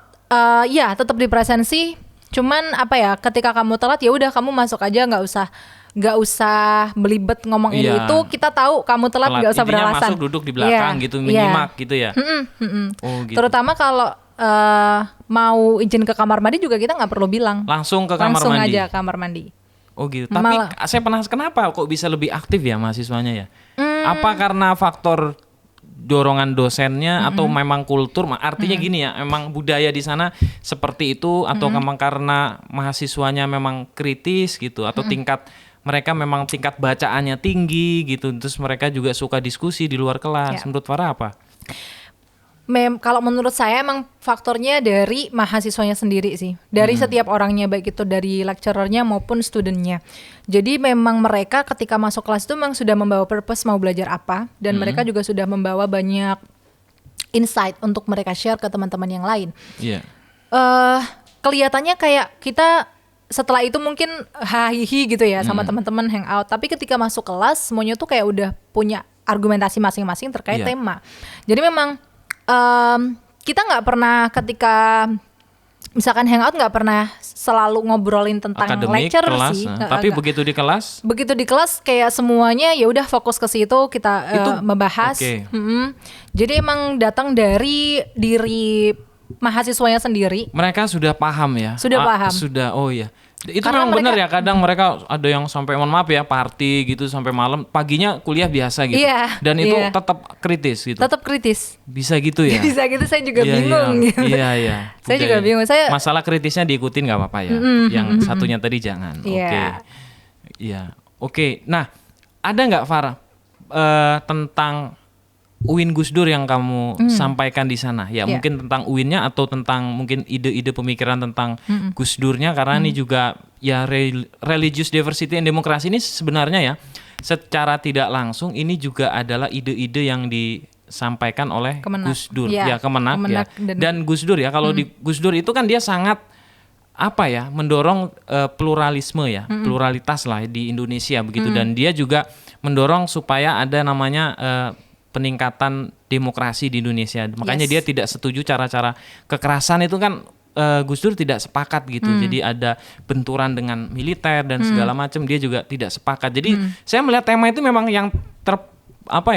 Iya, tetap di presensi. Cuman ketika kamu telat ya udah kamu masuk aja, nggak usah belibet ngomong ini itu. Kita tahu kamu telat nggak usah beralasan. Masuk duduk di belakang gitu, menyimak gitu ya. Oh, gitu. Terutama kalau mau izin ke kamar mandi juga kita nggak perlu bilang. Langsung ke kamar mandi. Langsung aja kamar mandi. Oh gitu. Tapi saya penasaran kenapa kok bisa lebih aktif ya mahasiswanya ya? Apa karena faktor dorongan dosennya atau memang kultur? Artinya gini ya, memang budaya di sana seperti itu atau memang karena mahasiswanya memang kritis gitu atau mereka memang tingkat bacaannya tinggi gitu, terus mereka juga suka diskusi di luar kelas. Menurut Farah apa? Kalau menurut saya emang faktornya dari mahasiswanya sendiri sih, dari setiap orangnya, baik itu dari lecturernya maupun studentnya. Jadi memang mereka ketika masuk kelas itu memang sudah membawa purpose mau belajar apa, dan mereka juga sudah membawa banyak insight untuk mereka share ke teman-teman yang lain. Kelihatannya kayak kita setelah itu mungkin hahihi gitu ya sama teman-teman hangout, tapi ketika masuk kelas semuanya tuh kayak udah punya argumentasi masing-masing terkait tema. Jadi memang kita nggak pernah ketika misalkan hangout nggak pernah selalu ngobrolin tentang akademik, lecture kelas, sih. Tapi begitu di kelas Kayak semuanya ya udah fokus ke situ, kita membahas. Okay. Jadi emang datang dari diri mahasiswanya sendiri. Mereka sudah paham ya. Paham. Sudah. Oh iya. Itu Karena memang benar ya, kadang mereka ada yang sampai mohon maaf ya party gitu sampai malam, paginya kuliah biasa gitu. Iya, Dan itu tetap kritis gitu. Tetap kritis. Bisa gitu ya. Bisa gitu, saya juga bingung gitu. Iya. Saya juga bingung. Masalah kritisnya diikutin nggak apa-apa ya. Yang satunya tadi jangan. Oke. Iya. Oke. Nah, ada nggak Farah tentang UIN Gus Dur yang kamu sampaikan di sana? Ya mungkin tentang UIN-nya atau tentang mungkin ide-ide pemikiran tentang Gus Durnya, karena ini juga ya religious diversity and demokrasi ini sebenarnya ya secara tidak langsung ini juga adalah ide-ide yang disampaikan oleh Kemenak. Gus Dur Kemenak ya. Dan Gus Dur ya, kalau di Gus Dur itu kan dia sangat mendorong pluralisme ya, pluralitas lah di Indonesia begitu, dan dia juga mendorong supaya ada namanya peningkatan demokrasi di Indonesia. Makanya dia tidak setuju cara-cara kekerasan itu kan Gus Dur tidak sepakat gitu. Jadi ada benturan dengan militer dan segala macam, dia juga tidak sepakat. Jadi saya melihat tema itu memang yang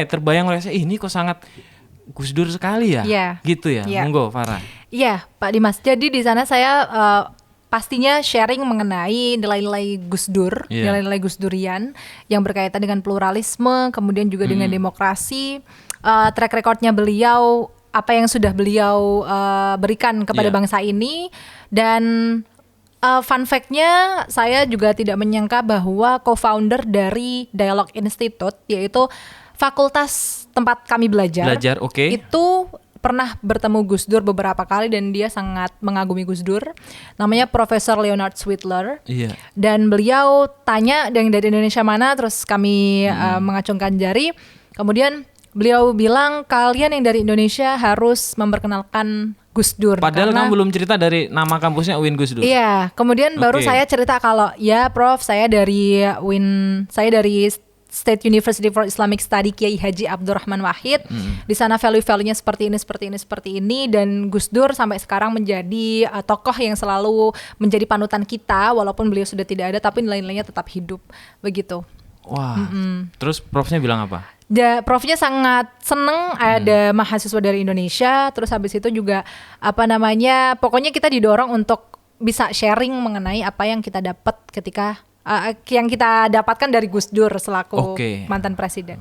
terbayang oleh saya, ini kok sangat Gus Dur sekali ya. Gitu ya. Monggo Farah. Iya, Pak Dimas. Jadi di sana saya pastinya sharing mengenai nilai-nilai Gus Dur, nilai-nilai Gus Durian yang berkaitan dengan pluralisme, kemudian juga dengan demokrasi, track recordnya beliau, apa yang sudah beliau berikan kepada bangsa ini, dan fun fact-nya saya juga tidak menyangka bahwa co-founder dari Dialogue Institute, yaitu fakultas tempat kami belajar, itu pernah bertemu Gus Dur beberapa kali dan dia sangat mengagumi Gus Dur. Namanya Profesor Leonard Sweetler. Dan beliau tanya yang dari Indonesia mana, terus kami mengacungkan jari. Kemudian beliau bilang, kalian yang dari Indonesia harus memperkenalkan Gus Dur. Padahal kamu belum cerita dari nama kampusnya UIN Gus Dur. Iya, kemudian baru saya cerita kalau ya Prof, saya dari UIN, saya dari State University for Islamic Study Kiai Haji Abdurrahman Wahid. Di sana value-value-nya seperti ini, dan Gus Dur sampai sekarang menjadi tokoh yang selalu menjadi panutan kita, walaupun beliau sudah tidak ada, tapi nilai-nilainya tetap hidup begitu. Wah. Terus Profnya bilang apa? Profnya sangat seneng ada mahasiswa dari Indonesia. Terus habis itu juga pokoknya kita didorong untuk bisa sharing mengenai apa yang kita dapat ketika yang kita dapatkan dari Gus Dur selaku mantan presiden.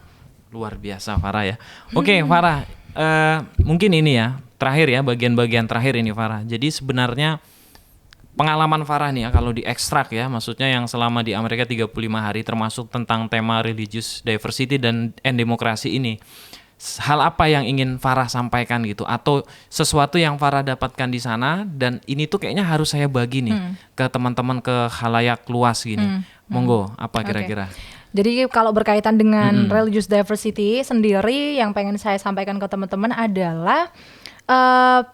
Luar biasa Farah ya. Oke, Farah, mungkin ini ya terakhir ya, bagian-bagian terakhir ini Farah. Jadi sebenarnya pengalaman Farah nih ya, kalau di ekstrak ya, maksudnya yang selama di Amerika 35 hari termasuk tentang tema religious diversity dan demokrasi ini, hal apa yang ingin Farah sampaikan gitu, atau sesuatu yang Farah dapatkan di sana dan ini tuh kayaknya harus saya bagi nih ke teman-teman, ke khalayak luas gini. Monggo, apa kira-kira? Jadi kalau berkaitan dengan religious diversity sendiri, yang pengen saya sampaikan ke teman-teman adalah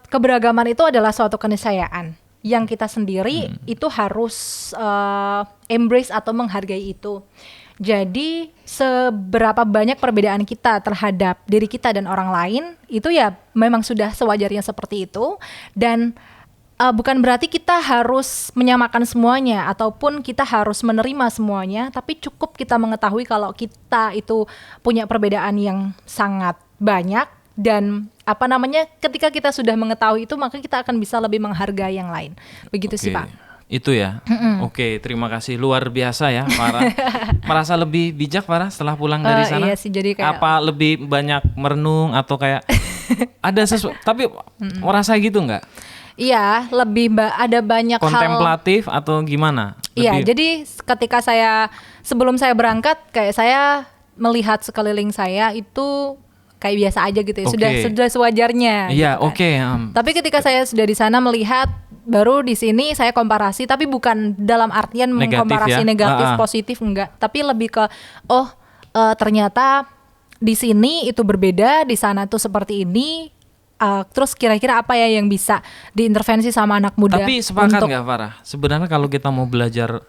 keberagaman itu adalah suatu keniscayaan yang kita sendiri itu harus embrace atau menghargai itu. Jadi seberapa banyak perbedaan kita terhadap diri kita dan orang lain, itu ya memang sudah sewajarnya seperti itu. Dan bukan berarti kita harus menyamakan semuanya ataupun kita harus menerima semuanya, tapi cukup kita mengetahui kalau kita itu punya perbedaan yang sangat banyak. Dan ketika kita sudah mengetahui itu, maka kita akan bisa lebih menghargai yang lain. Begitu sih Pak. Itu ya. Oke, terima kasih, luar biasa ya Farah. Merasa lebih bijak Farah setelah pulang dari sana? Iya sih, jadi kayak apa lebih banyak merenung atau kayak ada sesuatu, tapi merasa gitu nggak? Iya, lebih ada banyak kontemplatif atau gimana? Iya, jadi ketika sebelum saya berangkat, kayak saya melihat sekeliling saya itu kayak biasa aja gitu ya, sudah sewajarnya. Iya, gitu kan. Tapi ketika saya sudah di sana melihat, baru di sini saya komparasi, tapi bukan dalam artian mengkomparasi negatif positif, enggak, tapi lebih ke ternyata di sini itu berbeda, di sana tuh seperti ini. Terus kira-kira apa ya yang bisa diintervensi sama anak muda? Tapi sepakat nggak Farah? Sebenarnya kalau kita mau belajar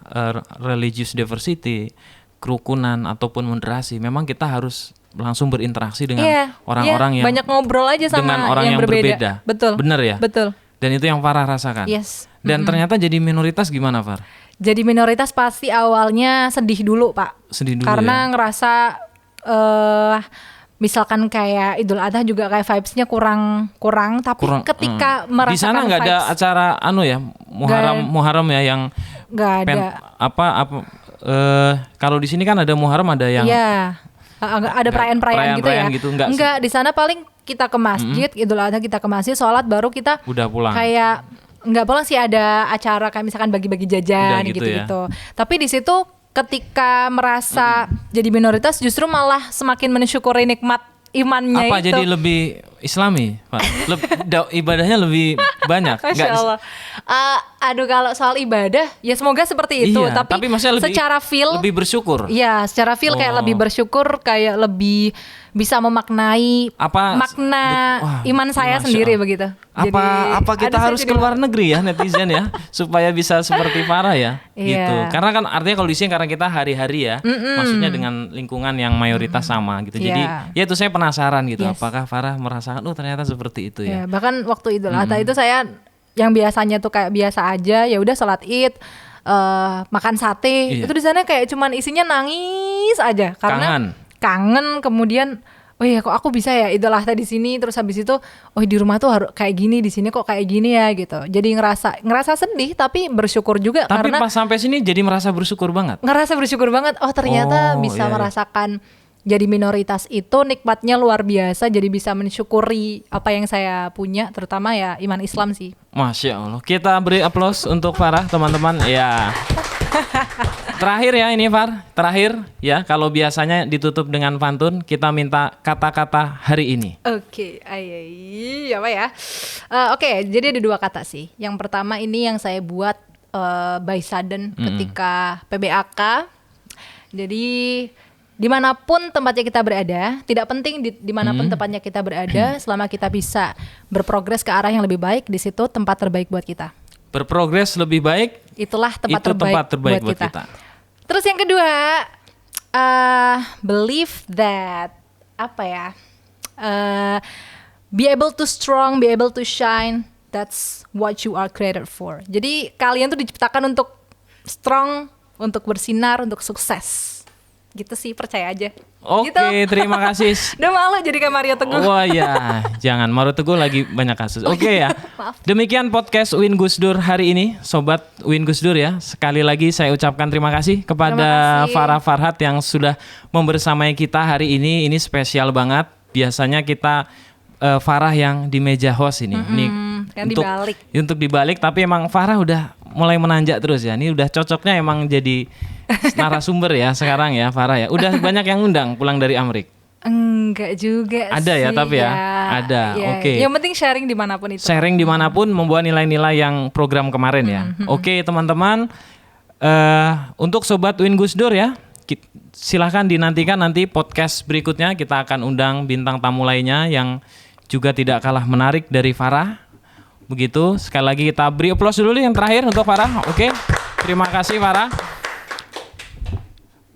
religious diversity, kerukunan ataupun moderasi, memang kita harus langsung berinteraksi dengan orang-orang yang banyak ngobrol aja sama dengan orang yang berbeda. Betul. Benar ya? Betul. Dan itu yang Farah rasakan. Yes. Dan ternyata jadi minoritas gimana, Far? Jadi minoritas pasti awalnya sedih dulu, Pak. Sedih dulu Karena ya. ngerasa misalkan kayak Idul Adha juga kayak vibes-nya kurang, tapi ketika merasakan di sana nggak ada vibes, acara ya Muharram ya yang nggak ada. Kalau di sini kan ada Muharram, ada yang Iya. Ada perayaan-perayaan gitu ya. Gitu, enggak, di sana paling kita ke masjid, Idul Adha kita ke masjid, sholat, baru kita udah pulang. Kayak nggak pulang sih, ada acara kayak misalkan bagi-bagi jajan Udah gitu gitu-gitu. Tapi di situ ketika merasa jadi minoritas justru malah semakin mensyukuri nikmat imannya Apa itu. jadi lebih Islami, Pak? Ibadahnya lebih banyak. Masya Allah. Aduh, kalau soal ibadah ya semoga seperti itu. Iya, tapi maksudnya lebih, secara feel lebih bersyukur. Iya, secara feel kayak lebih bersyukur, kayak lebih bisa memaknai makna iman saya sendiri begitu. Apa kita harus keluar negeri ya netizen ya supaya bisa seperti Farah ya gitu. Karena kan artinya kalau di sini karena kita hari-hari ya, maksudnya dengan lingkungan yang mayoritas sama gitu. Jadi ya itu saya penasaran gitu, apakah Farah merasakan ternyata seperti itu ya. Bahkan waktu Idul Adha itu saya yang biasanya tuh kayak biasa aja, ya udah sholat Id, makan sate, itu di sana kayak cuman isinya nangis aja karena kangen, kemudian oh iya kok aku bisa ya Idul Adha di sini, terus habis itu oh di rumah tuh harus kayak gini, di sini kok kayak gini ya gitu. Jadi ngerasa sedih tapi bersyukur juga. Tapi karena pas sampai sini jadi merasa bersyukur banget. Ngerasa bersyukur banget. Oh ternyata bisa merasakan jadi minoritas itu nikmatnya luar biasa. Jadi bisa mensyukuri apa yang saya punya, terutama ya iman Islam sih. Masya Allah. Kita beri aplaus untuk Farah, teman-teman. Ya. Terakhir ya ini Far, terakhir ya, kalau biasanya ditutup dengan pantun, kita minta kata-kata hari ini. Oke, apa ya? Oke, jadi ada 2 kata sih. Yang pertama ini yang saya buat by sudden ketika PBAK. Jadi dimanapun tempatnya kita berada, tidak penting dimanapun tempatnya kita berada, selama kita bisa berprogres ke arah yang lebih baik, di situ tempat terbaik buat kita. Berprogres lebih baik, itulah tempat terbaik buat kita. Terus yang kedua, believe that be able to strong, be able to shine. That's what you are created for. Jadi kalian tuh diciptakan untuk strong, untuk bersinar, untuk sukses. Gitu sih, percaya aja. Oke, gitu. Terima kasih. Udah malu jadi kayak Mario Teguh. Wah ya, jangan, Mario Teguh lagi banyak kasus. Oke ya. Demikian podcast Win Gus Dur hari ini, Sobat Win Gus Dur ya. Sekali lagi saya ucapkan terima kasih kepada Farah Farhat yang sudah membersamai kita hari ini. Ini spesial banget. Biasanya kita Farah yang di meja host ini. Ini kan untuk dibalik, tapi emang Farah udah mulai menanjak terus ya. Ini udah cocoknya emang jadi narasumber ya sekarang ya Farah ya. Udah banyak yang undang pulang dari Amerika. Enggak juga ada sih. Ya tapi ya ada. Oke. Yang penting sharing dimanapun itu. Sharing dimanapun membawa nilai-nilai yang program kemarin ya. Oke teman-teman, untuk Sobat Win Gus Dur ya, silahkan dinantikan nanti podcast berikutnya. Kita akan undang bintang tamu lainnya yang juga tidak kalah menarik dari Farah. Begitu, sekali lagi kita beri aplaus dulu yang terakhir untuk Farah. Oke, terima kasih Farah.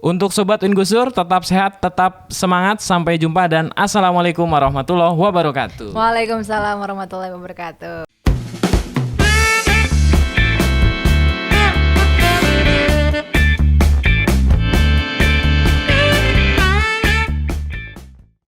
Untuk Sobat Win Gus Dur, tetap sehat, tetap semangat. Sampai jumpa dan Assalamualaikum warahmatullahi wabarakatuh. Waalaikumsalam warahmatullahi wabarakatuh.